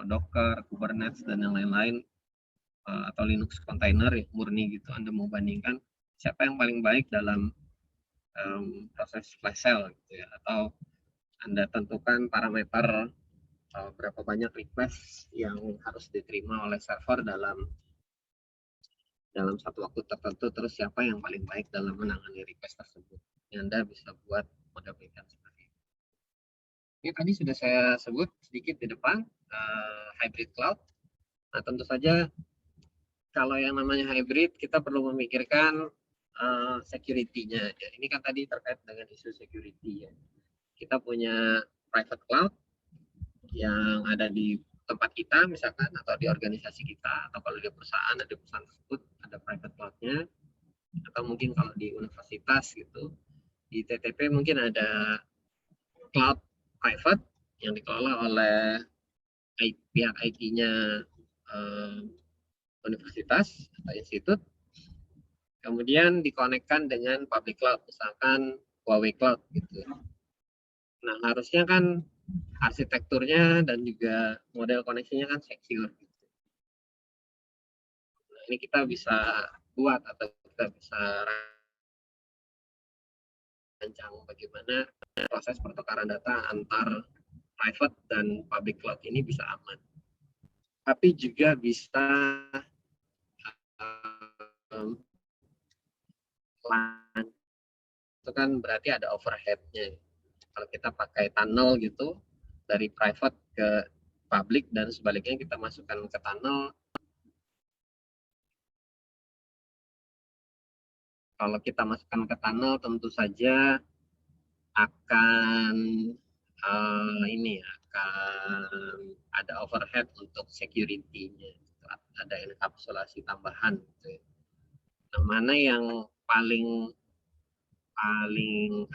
Docker, Kubernetes dan yang lain-lain, atau Linux kontainer ya, murni gitu. Anda mau bandingkan siapa yang paling baik dalam proses flash sale gitu ya, atau Anda tentukan parameter berapa banyak request yang harus diterima oleh server dalam satu waktu tertentu, terus siapa yang paling baik dalam menangani request tersebut. Anda bisa buat model penelitian seperti itu. Ini tadi sudah saya sebut sedikit di depan, hybrid cloud. Nah, tentu saja kalau yang namanya hybrid, kita perlu memikirkan security-nya. Ya, ini kan tadi terkait dengan isu security ya. Kita punya private cloud yang ada di tempat kita misalkan, atau di organisasi kita, atau kalau di perusahaan, ada perusahaan tersebut ada private cloud-nya, atau mungkin kalau di universitas gitu, di TTP mungkin ada cloud private yang dikelola oleh pihak IT-nya universitas atau institut, kemudian dikonekkan dengan public cloud, misalkan Huawei Cloud gitu. Nah, harusnya kan arsitekturnya dan juga model koneksinya kan secure. Nah, ini kita bisa buat atau kita bisa rancang bagaimana proses pertukaran data antar private dan public cloud ini bisa aman. Tapi juga bisa itu kan berarti ada overhead-nya. Kalau kita pakai tunnel gitu dari private ke public dan sebaliknya kita masukkan ke tunnel, kalau kita masukkan ke tunnel tentu saja akan akan ada overhead untuk security-nya, ada enkapsulasi tambahan gitu. Nah, mana yang paling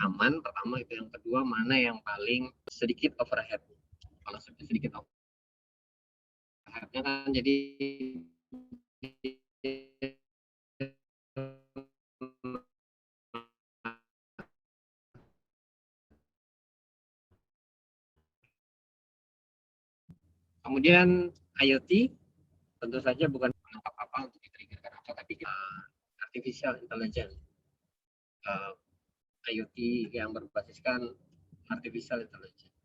aman pertama itu, yang kedua mana yang paling sedikit overhead. Kalau sedikit overheadnya kan jadi Kemudian IoT tentu saja bukan menangkap apa untuk di-triggerkan apa, tapi artificial intelligence, IoT yang berbasiskan artificial intelligence.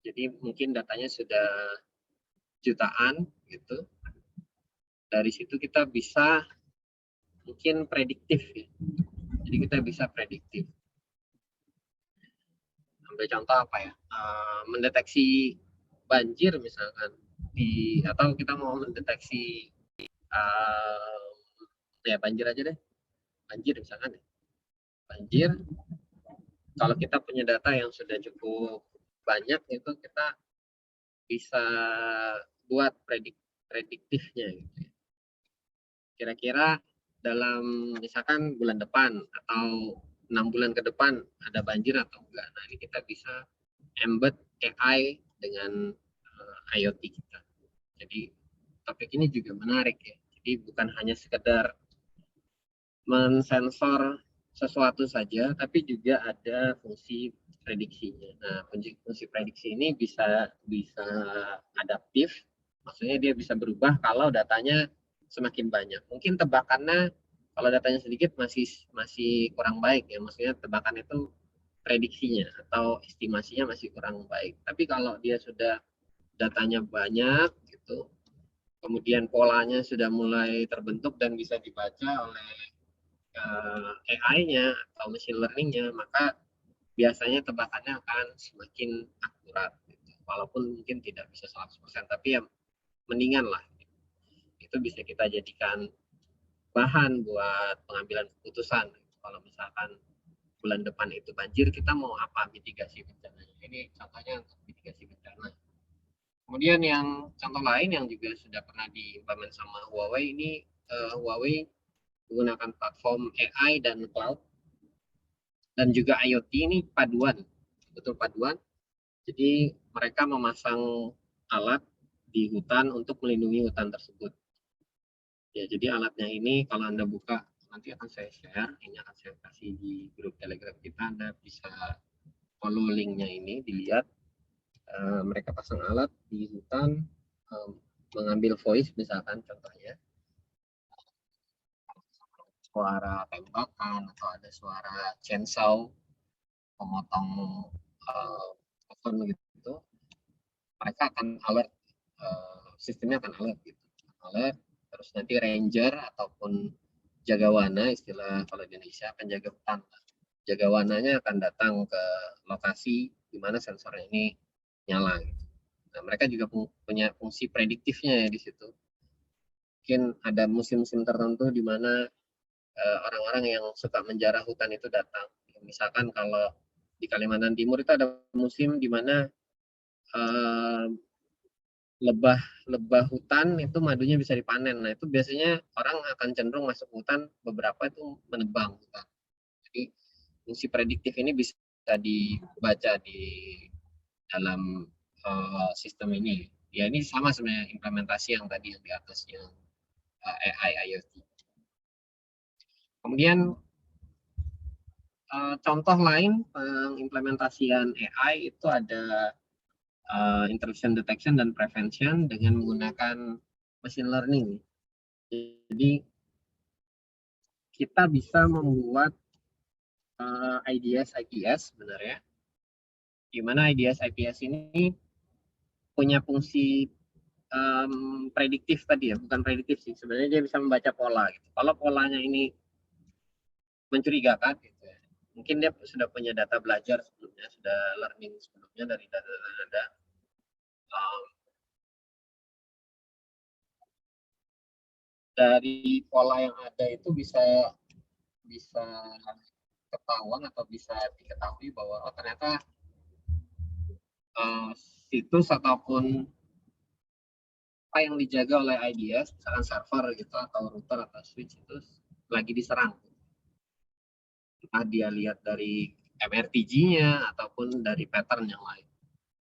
Jadi mungkin datanya sudah jutaan gitu. Dari situ kita bisa mungkin prediktif ya. Jadi kita bisa prediktif. Ambil contoh apa ya? Mendeteksi banjir misalkan atau kita mau mendeteksi ya banjir aja deh. Banjir misalkan ya. Banjir, kalau kita punya data yang sudah cukup banyak itu kita bisa buat prediktifnya gitu. Kira-kira dalam misalkan bulan depan atau 6 bulan ke depan ada banjir atau enggak. Nah, ini kita bisa embed AI dengan IoT kita. Jadi topik ini juga menarik ya. Jadi bukan hanya sekedar mensensor sesuatu saja, tapi juga ada fungsi prediksinya. Nah, fungsi prediksi ini bisa adaptif, maksudnya dia bisa berubah kalau datanya semakin banyak. Mungkin tebakannya kalau datanya sedikit masih kurang baik ya, maksudnya tebakan itu prediksinya atau estimasinya masih kurang baik. Tapi kalau dia sudah datanya banyak gitu, kemudian polanya sudah mulai terbentuk dan bisa dibaca oleh AI-nya atau machine learning-nya, maka biasanya tebakannya akan semakin akurat gitu. Walaupun mungkin tidak bisa 100%, tapi ya mendingan lah. Itu bisa kita jadikan bahan buat pengambilan keputusan. Kalau misalkan bulan depan itu banjir, kita mau apa mitigasi bencananya. Ini contohnya untuk mitigasi bencana. Kemudian yang contoh lain yang juga sudah pernah diimplement sama Huawei ini, Huawei menggunakan platform AI dan cloud dan juga IoT ini paduan, betul paduan. Jadi mereka memasang alat di hutan untuk melindungi hutan tersebut. Ya, jadi alatnya ini kalau Anda buka nanti akan saya share, ini akan saya kasih di grup Telegram kita, Anda bisa follow linknya ini, dilihat. Mereka pasang alat di hutan, mengambil voice misalkan contohnya, suara tembakan atau ada suara chainsaw memotong pohon gitu, mereka akan alert, sistemnya akan alert gitu, alert. Terus nanti ranger ataupun jagawana, istilah kalau di Indonesia penjaga hutan, jagawananya akan datang ke lokasi di mana sensornya ini nyala gitu. Nah, mereka juga punya fungsi prediktifnya ya di situ. Mungkin ada musim-musim tertentu di mana orang-orang yang suka menjarah hutan itu datang. Misalkan kalau di Kalimantan Timur itu ada musim di mana lebah hutan itu madunya bisa dipanen. Nah, itu biasanya orang akan cenderung masuk hutan, beberapa itu menebang hutan. Jadi fungsi prediktif ini bisa dibaca di dalam sistem ini. Ya, ini sama sebenarnya implementasi yang tadi yang di atas yang AI IoT. Kemudian contoh lain pengimplementasian AI itu ada intrusion detection dan prevention dengan menggunakan machine learning. Jadi kita bisa membuat IDS IPS sebenarnya, di mana IDS IPS ini punya fungsi prediktif tadi ya, bukan prediktif sih, sebenarnya dia bisa membaca pola gitu. Kalau polanya ini mencurigakan gitu ya, mungkin dia sudah punya data belajar sebelumnya, sudah learning sebelumnya dari data-data dari pola yang ada itu bisa ketahuan atau bisa diketahui bahwa oh ternyata situs ataupun apa yang dijaga oleh IDS, misalkan server gitu atau router atau switch itu lagi diserang. Entah dia lihat dari MRTG-nya ataupun dari pattern yang lain.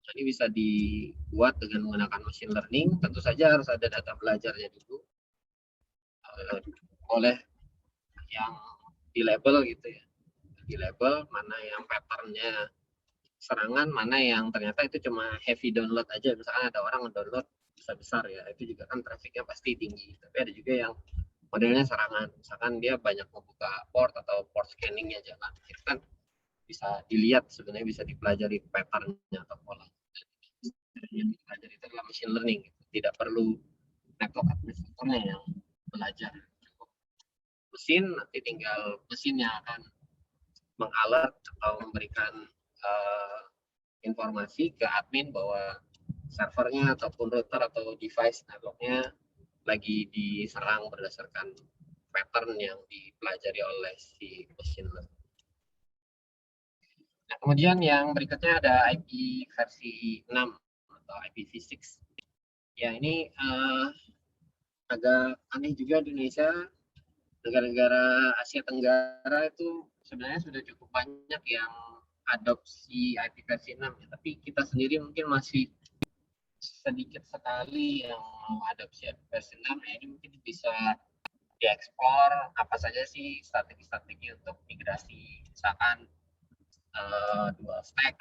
Jadi bisa dibuat dengan menggunakan machine learning. Tentu saja harus ada data belajarnya dulu. Oleh yang di label gitu ya. Di label mana yang patternnya serangan mana yang ternyata itu cuma heavy download aja, misalkan ada orang ngedownload besar-besar ya, itu juga kan trafficnya pasti tinggi. Tapi ada juga yang modelnya serangan, misalkan dia banyak membuka port atau port scanningnya jalan, itu kan bisa dilihat, sebenarnya bisa dipelajari patternnya atau pola. Yang dipelajari itu adalah machine learning, tidak perlu network administratornya yang belajar. Cukup mesin, nanti tinggal mesinnya akan mengalert atau memberikan informasi ke admin bahwa servernya ataupun router atau device networknya lagi diserang berdasarkan pattern yang dipelajari oleh si machine learning. Nah, kemudian yang berikutnya ada IP versi 6 atau IPv6. Ya, ini agak aneh juga di Indonesia. Negara-negara Asia Tenggara itu sebenarnya sudah cukup banyak yang adopsi IP versi 6 ya, tapi kita sendiri mungkin masih sedikit sekali yang mau adopsi IP versi 6. Ya, ini mungkin bisa dieksplor apa saja sih strategi-strategi untuk migrasi, misalkan dual stack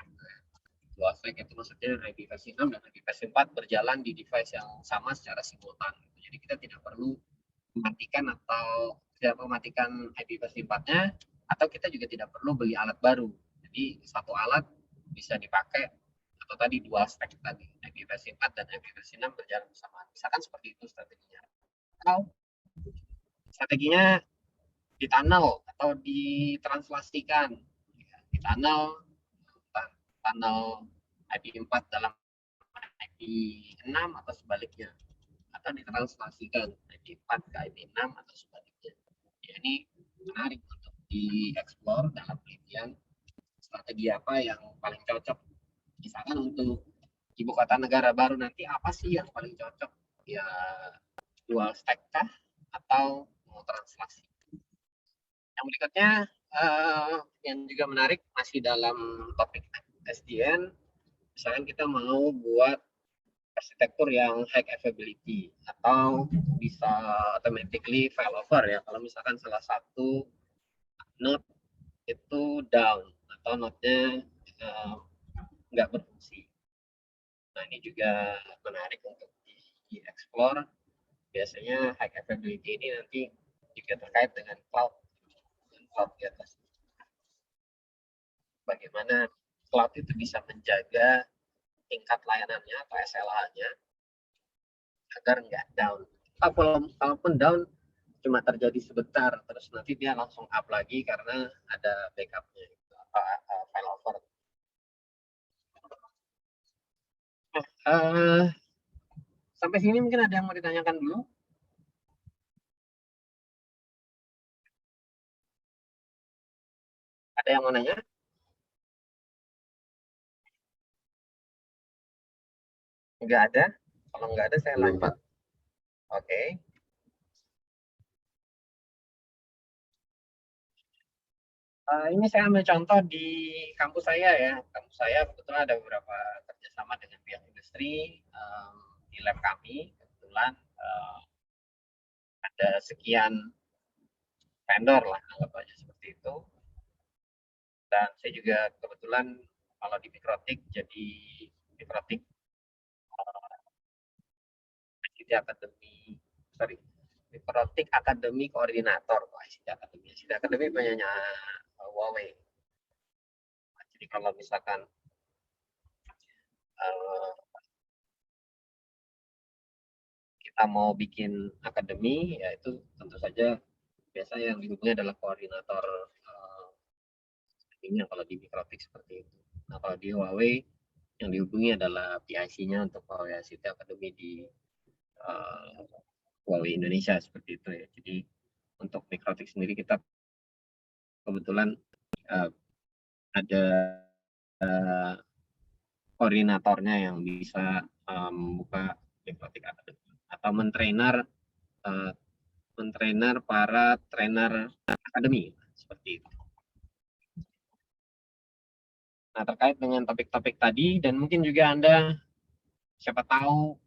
itu maksudnya IP versi 6 dan IP versi 4 berjalan di device yang sama secara simultan. Jadi kita tidak perlu mematikan IP versi 4-nya, atau kita juga tidak perlu beli alat baru. Jadi satu alat bisa dipakai, atau tadi dual stack tadi, IP versi 4 dan IP versi 6 berjalan bersama. Misalkan seperti itu strateginya. Atau strateginya ditunnel atau ditranslasikan. Ditunnel IP4 dalam IP6 atau sebaliknya, atau ditranslasikan IP4 ke IP6 atau sebaliknya. Ya, ini menarik untuk dieksplor dalam penelitian strategi apa yang paling cocok. Misalkan untuk ibu kota negara baru nanti apa sih yang paling cocok? Ya dual stack kah atau mau translasi? Yang berikutnya yang juga menarik masih dalam topik SDN, misalkan kita mau buat arsitektur yang high availability atau bisa automatically failover ya, kalau misalkan salah satu node itu down atau node-nya nggak berfungsi. Nah, ini juga menarik untuk dieksplor. Biasanya high availability ini nanti juga terkait dengan cloud di atas. Bagaimana cloud itu bisa menjaga tingkat layanannya atau SLA-nya agar nggak down. Kalaupun down cuma terjadi sebentar, terus nanti dia langsung up lagi karena ada backupnya atau failover. Sampai sini mungkin ada yang mau ditanyakan dulu. Ada yang mau nanya? Nggak ada. Kalau nggak ada saya lanjut. Oke. Ini saya ambil contoh di kampus saya ya. Kampus saya kebetulan ada beberapa kerjasama dengan pihak industri. Di lab kami kebetulan ada sekian vendor lah, anggap aja seperti itu. Dan saya juga kebetulan kalau di Mikrotik jadi Mikrotik ICT Academy, Mikrotik Academy Koordinator, ICT Academy. ICT Academy punyanya Huawei. Jadi kalau misalkan kita mau bikin akademi, ya itu tentu saja biasanya yang dihubungi adalah koordinator ini kalau di Mikrotik seperti itu. Nah, kalau di Huawei yang dihubungi adalah PIC-nya untuk Huawei ICT Academy di Huawei Indonesia seperti itu ya. Jadi untuk Mikrotik sendiri kita kebetulan ada koordinatornya yang bisa membuka Mikrotik Academy atau mentrainer para trainer akademi seperti itu. Nah, terkait dengan topik-topik tadi, dan mungkin juga Anda siapa tahu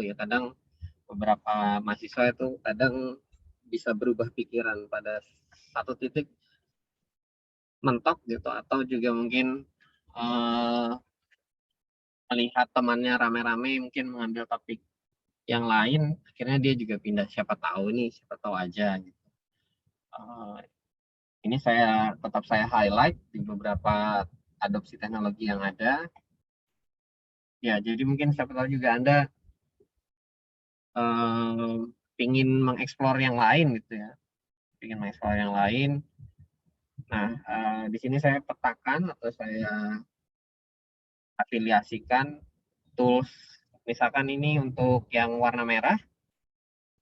ya, kadang beberapa mahasiswa itu kadang bisa berubah pikiran pada satu titik mentok gitu, atau juga mungkin melihat temannya rame-rame mungkin mengambil topik yang lain, akhirnya dia juga pindah, siapa tahu aja gitu. Ini tetap saya highlight di beberapa adopsi teknologi yang ada. Ya, jadi mungkin siapa tahu juga Anda ingin mengeksplor yang lain gitu ya. Ingin mengeksplor yang lain. Nah, di sini saya petakan atau saya afiliasikan tools. Misalkan ini untuk yang warna merah.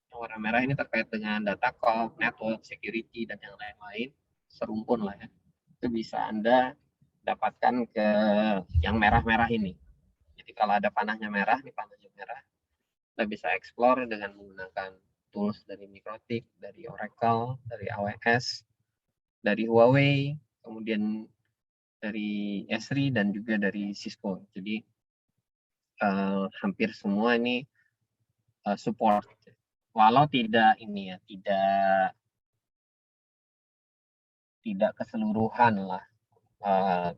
Yang warna merah ini terkait dengan datacom, network, security, dan yang lain-lain. Serumpun lah ya. Itu bisa Anda dapatkan ke yang merah-merah ini. Jadi kalau ada panahnya merah, ini panahnya merah. Kita bisa explore dengan menggunakan tools dari Mikrotik, dari Oracle, dari AWS, dari Huawei, kemudian dari Esri dan juga dari Cisco. Jadi hampir semua ini support. Walau tidak ini ya, tidak keseluruhan lah.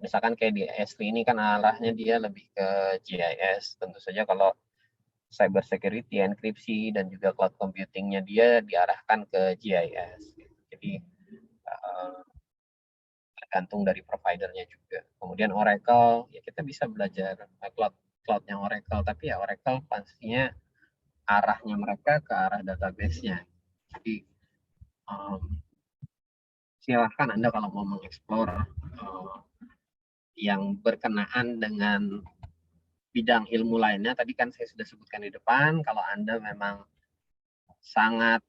Misalkan kayak di Esri ini kan arahnya dia lebih ke GIS. Tentu saja kalau cyber security, enkripsi, dan juga cloud computingnya dia diarahkan ke GIS. Jadi tergantung dari providernya juga. Kemudian Oracle, ya kita bisa belajar cloud-nya Oracle, tapi ya Oracle pastinya arahnya mereka ke arah database-nya. Jadi silahkan Anda kalau mau mengeksplor yang berkenaan dengan bidang ilmu lainnya. Tadi kan saya sudah sebutkan di depan, kalau Anda memang sangat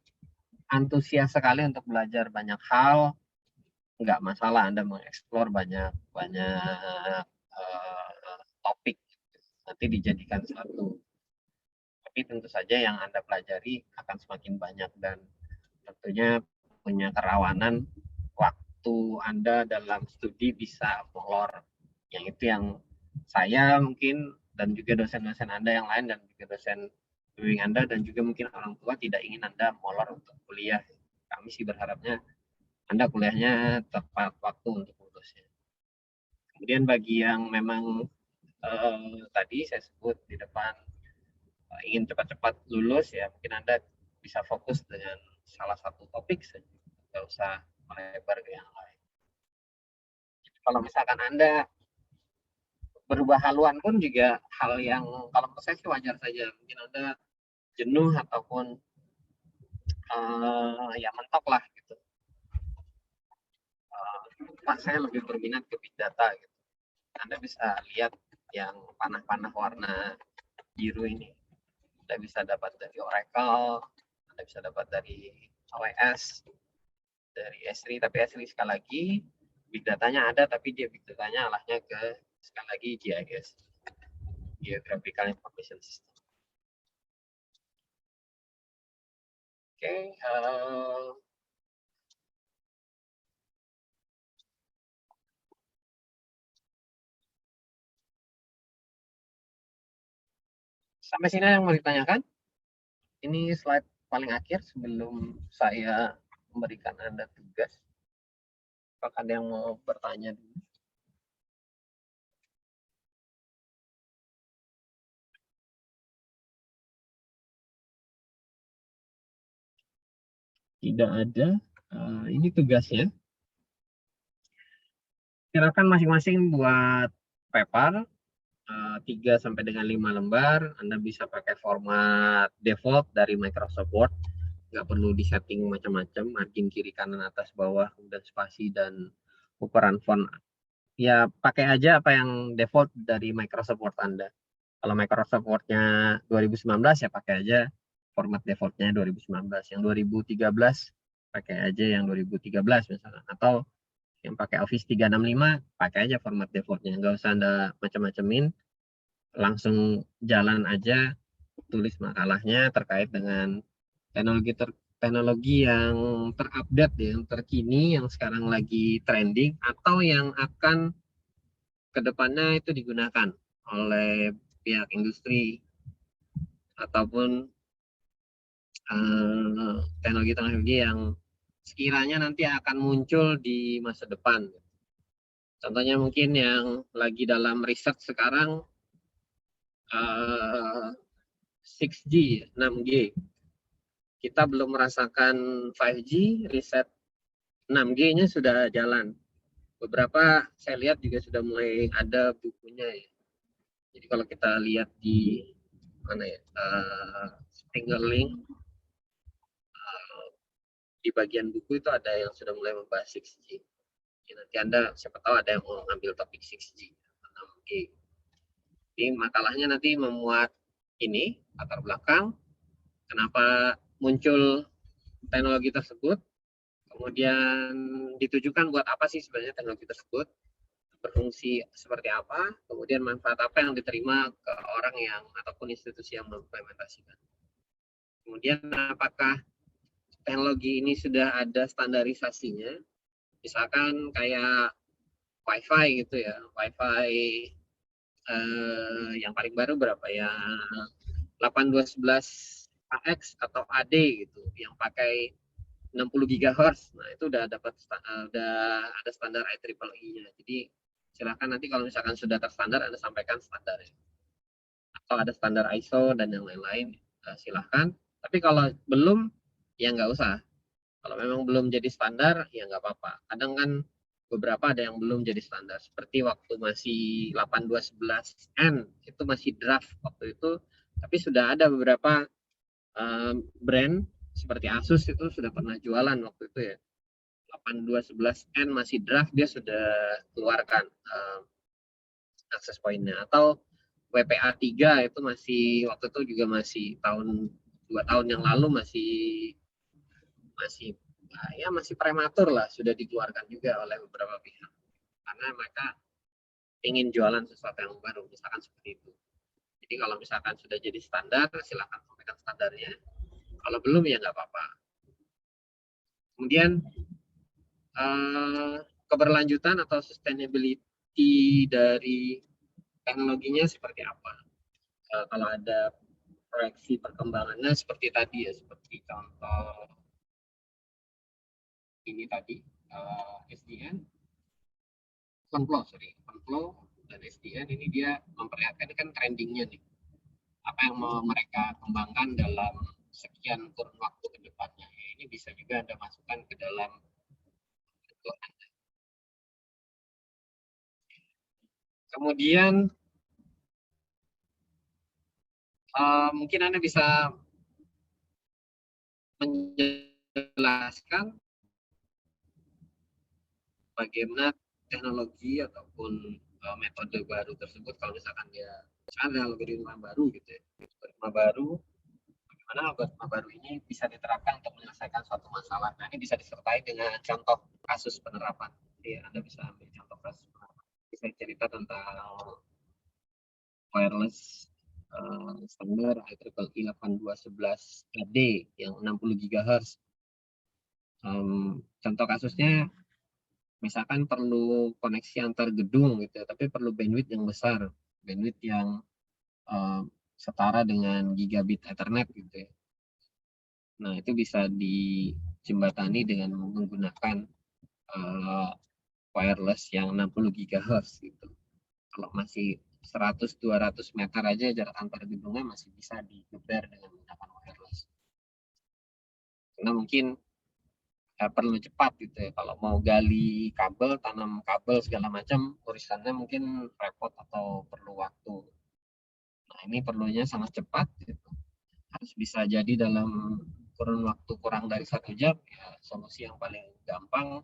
antusias sekali untuk belajar banyak hal, nggak masalah Anda mengeksplor banyak topik, nanti dijadikan satu. Tapi tentu saja yang Anda pelajari akan semakin banyak dan tentunya punya kerawanan waktu Anda dalam studi bisa molor. Yang itu yang saya mungkin dan juga dosen-dosen Anda yang lain dan juga dosen bimbing Anda dan juga mungkin orang tua tidak ingin Anda molor untuk kuliah. Kami sih berharapnya Anda kuliahnya tepat waktu untuk lulusnya. Kemudian bagi yang memang tadi saya sebut di depan ingin cepat-cepat lulus ya, mungkin Anda bisa fokus dengan salah satu topik saja, nggak usah melebar ke yang lain. Kalau misalkan Anda berubah haluan pun juga hal yang kalau menurut saya sih wajar saja. Mungkin Anda jenuh ataupun ya mentok lah gitu. Pak, saya lebih berminat ke big data gitu. Anda bisa lihat yang panah-panah warna biru ini. Anda bisa dapat dari Oracle, Anda bisa dapat dari AWS, dari Esri, tapi Esri sekali lagi big datanya ada, tapi dia big datanya arahnya ke sekali lagi GIS, Geographical Information System. Oke, sampai sini yang mau ditanyakan? Ini slide paling akhir sebelum saya memberikan Anda tugas. Apakah ada yang mau bertanya dulu? Tidak ada. Ini tugasnya. Silakan masing-masing buat paper 3 sampai dengan 5 lembar. Anda bisa pakai format default dari Microsoft Word. Nggak perlu disetting macam-macam, margin kiri, kanan, atas, bawah, kemudian spasi, dan ukuran font. Ya, pakai aja apa yang default dari Microsoft Word Anda. Kalau Microsoft Word-nya 2019, ya pakai aja format default-nya 2019. Yang 2013, pakai aja yang 2013 misalnya. Atau yang pakai Office 365, pakai aja format default-nya. Nggak usah Anda macam-macamin, langsung jalan aja, tulis makalahnya terkait dengan teknologi yang terupdate, yang terkini, yang sekarang lagi trending, atau yang akan kedepannya itu digunakan oleh pihak industri ataupun teknologi-teknologi yang sekiranya nanti akan muncul di masa depan. Contohnya mungkin yang lagi dalam riset sekarang 6G, 6G. Kita belum merasakan 5G, riset 6G-nya sudah jalan. Beberapa saya lihat juga sudah mulai ada bukunya ya. Jadi kalau kita lihat di mana ya, single link di bagian buku itu ada yang sudah mulai membahas 6G. Ya, nanti Anda siapa tahu ada yang mau ngambil topik 6G, 6G. Jadi makalahnya nanti memuat ini latar belakang kenapa muncul teknologi tersebut, kemudian ditujukan buat apa sih sebenarnya teknologi tersebut, berfungsi seperti apa, kemudian manfaat apa yang diterima ke orang yang ataupun institusi yang mengimplementasikan. Kemudian apakah teknologi ini sudah ada standarisasinya, misalkan kayak WiFi gitu ya, WiFi yang paling baru berapa ya, 8211 AX atau AD gitu, yang pakai 60 GHz. Nah, itu udah ada standar IEEE-nya. Jadi silakan nanti kalau misalkan sudah terstandar Anda sampaikan standarnya. Atau ada standar ISO dan yang lain-lain, silahkan. Tapi kalau belum, ya nggak usah. Kalau memang belum jadi standar, ya nggak apa-apa. Kadang kan beberapa ada yang belum jadi standar. Seperti waktu masih 8211N, itu masih draft waktu itu. Tapi sudah ada beberapa brand seperti Asus itu sudah pernah jualan waktu itu ya. 8211N masih draft, dia sudah keluarkan akses poinnya. Atau WPA 3 itu masih waktu itu juga masih 2 tahun yang lalu masih ya masih prematur lah, sudah dikeluarkan juga oleh beberapa pihak karena mereka ingin jualan sesuatu yang baru, misalkan seperti itu. Jadi kalau misalkan sudah jadi standar, silakan sampaikan standarnya. Kalau belum ya nggak apa-apa. Kemudian keberlanjutan atau sustainability dari teknologinya seperti apa? Kalau ada proyeksi perkembangannya seperti tadi ya, seperti contoh ini tadi, SDN, Openflow dan SDN ini dia memperlihatkan ini kan trendingnya nih, apa yang mau mereka kembangkan dalam sekian kurun waktu ke depannya. Ini bisa juga Anda masukkan ke dalam itu Anda. Kemudian mungkin Anda bisa menjelaskan bagaimana teknologi ataupun metode baru tersebut, kalau misalkan dia ada algoritma baru gitu ya, algoritma baru, bagaimana algoritma baru ini bisa diterapkan untuk menyelesaikan suatu masalah. Nah, ini bisa disertai dengan contoh kasus penerapan. Jadi Anda bisa ambil contoh kasus penerapan. Bisa cerita tentang wireless standar IEEE 8211 AD yang 60 GHz. Contoh kasusnya misalkan perlu koneksi antar gedung gitu, tapi perlu bandwidth yang besar, bandwidth yang setara dengan gigabit Ethernet gitu ya. Nah, itu bisa dijembatani dengan menggunakan wireless yang 60 GHz gitu. Kalau masih 100-200 meter aja jarak antar gedungnya masih bisa digeber dengan menggunakan wireless. Karena mungkin perlu cepat gitu ya. Kalau mau gali kabel, tanam kabel segala macam, urusannya mungkin repot atau perlu waktu. Nah, ini perlunya sangat cepat gitu. Harus bisa jadi dalam kurun waktu kurang dari 1 jam, ya solusi yang paling gampang.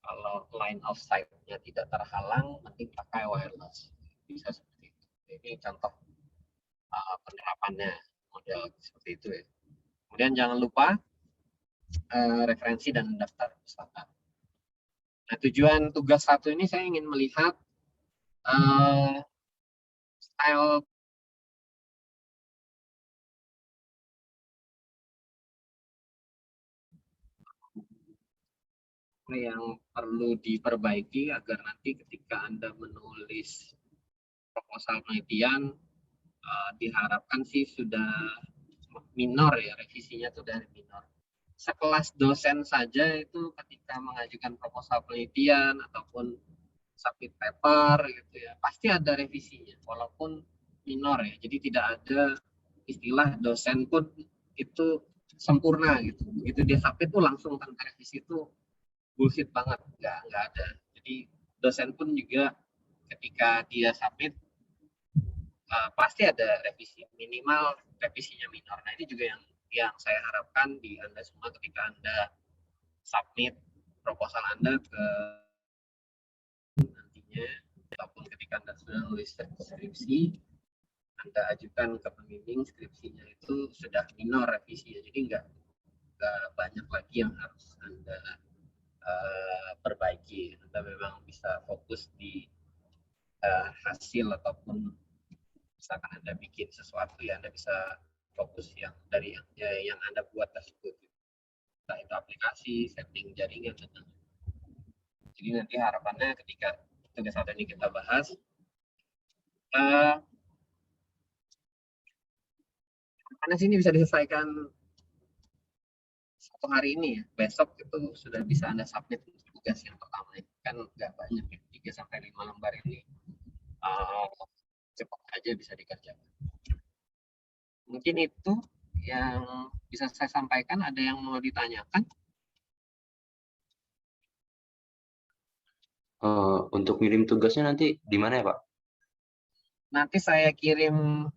Kalau line of sight-nya tidak terhalang, mending pakai wireless. Bisa seperti itu. Ini contoh penerapannya, model seperti itu ya. Kemudian jangan lupa referensi dan daftar pustaka. Nah, tujuan tugas 1 ini saya ingin melihat style yang perlu diperbaiki agar nanti ketika Anda menulis proposal penelitian, diharapkan sih sudah minor ya, revisinya itu dari minor. Sekelas dosen saja itu ketika mengajukan proposal penelitian ataupun submit paper gitu ya, pasti ada revisinya walaupun minor ya. Jadi tidak ada istilah dosen pun itu sempurna gitu. Begitu dia submit tuh langsung tanpa revisi itu bullshit banget, nggak ada. Jadi dosen pun juga ketika dia submit pasti ada revisi, minimal revisinya minor. Nah ini juga yang saya harapkan di Anda semua ketika Anda submit proposal Anda ke nantinya, ataupun ketika Anda sudah nulis skripsi, Anda ajukan ke pembimbing, skripsinya itu sudah minor revisi ya, jadi nggak banyak lagi yang harus Anda perbaiki. Anda memang bisa fokus di hasil, ataupun misalkan Anda bikin sesuatu ya, Anda bisa fokus yang dari yang Anda buat tersebut. Entah itu aplikasi, setting jaringan, dan lain-lain. Jadi nanti harapannya ketika tugas saat ini kita bahas, karena sini bisa diselesaikan satu hari ini ya, besok itu sudah bisa Anda submit tugas yang pertama. Kan nggak banyak ya, 3-5 lembar ini cepat aja bisa dikerjakan. Mungkin itu yang bisa saya sampaikan. Ada yang mau ditanyakan? Untuk ngirim tugasnya nanti di mana ya Pak? Nanti saya kirim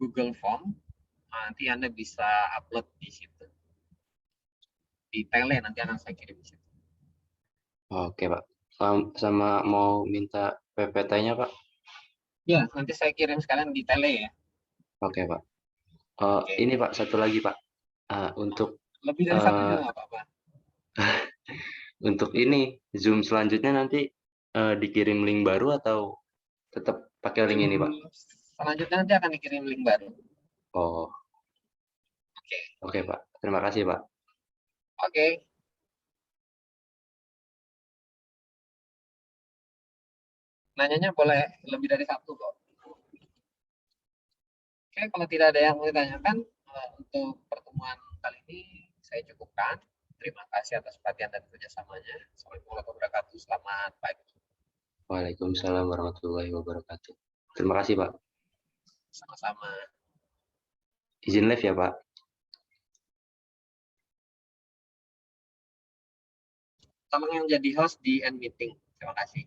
Google Form, nanti Anda bisa upload di situ. Detailnya nanti akan saya kirim di situ. Oke Pak. Sama mau minta PPT-nya Pak? Ya, nanti saya kirim sekalian detailnya ya. Oke Pak. Oke. Ini Pak, satu lagi Pak. Untuk Lebih dari satu juga nggak apa-apa. untuk ini Zoom selanjutnya nanti dikirim link baru atau tetap pakai link ini Pak? Selanjutnya nanti akan dikirim link baru. Oh, Oke. oke Pak. Terima kasih Pak. Oke. Nanyanya boleh lebih dari satu kok. Oke, kalau tidak ada yang mau ditanyakan, untuk pertemuan kali ini saya cukupkan. Terima kasih atas perhatian dan kerjasamanya. Assalamualaikum warahmatullahi wabarakatuh. Selamat pagi. Waalaikumsalam warahmatullahi wabarakatuh. Terima kasih Pak. Sama-sama. Izin live ya Pak. Tolong yang jadi host di end meeting. Terima kasih.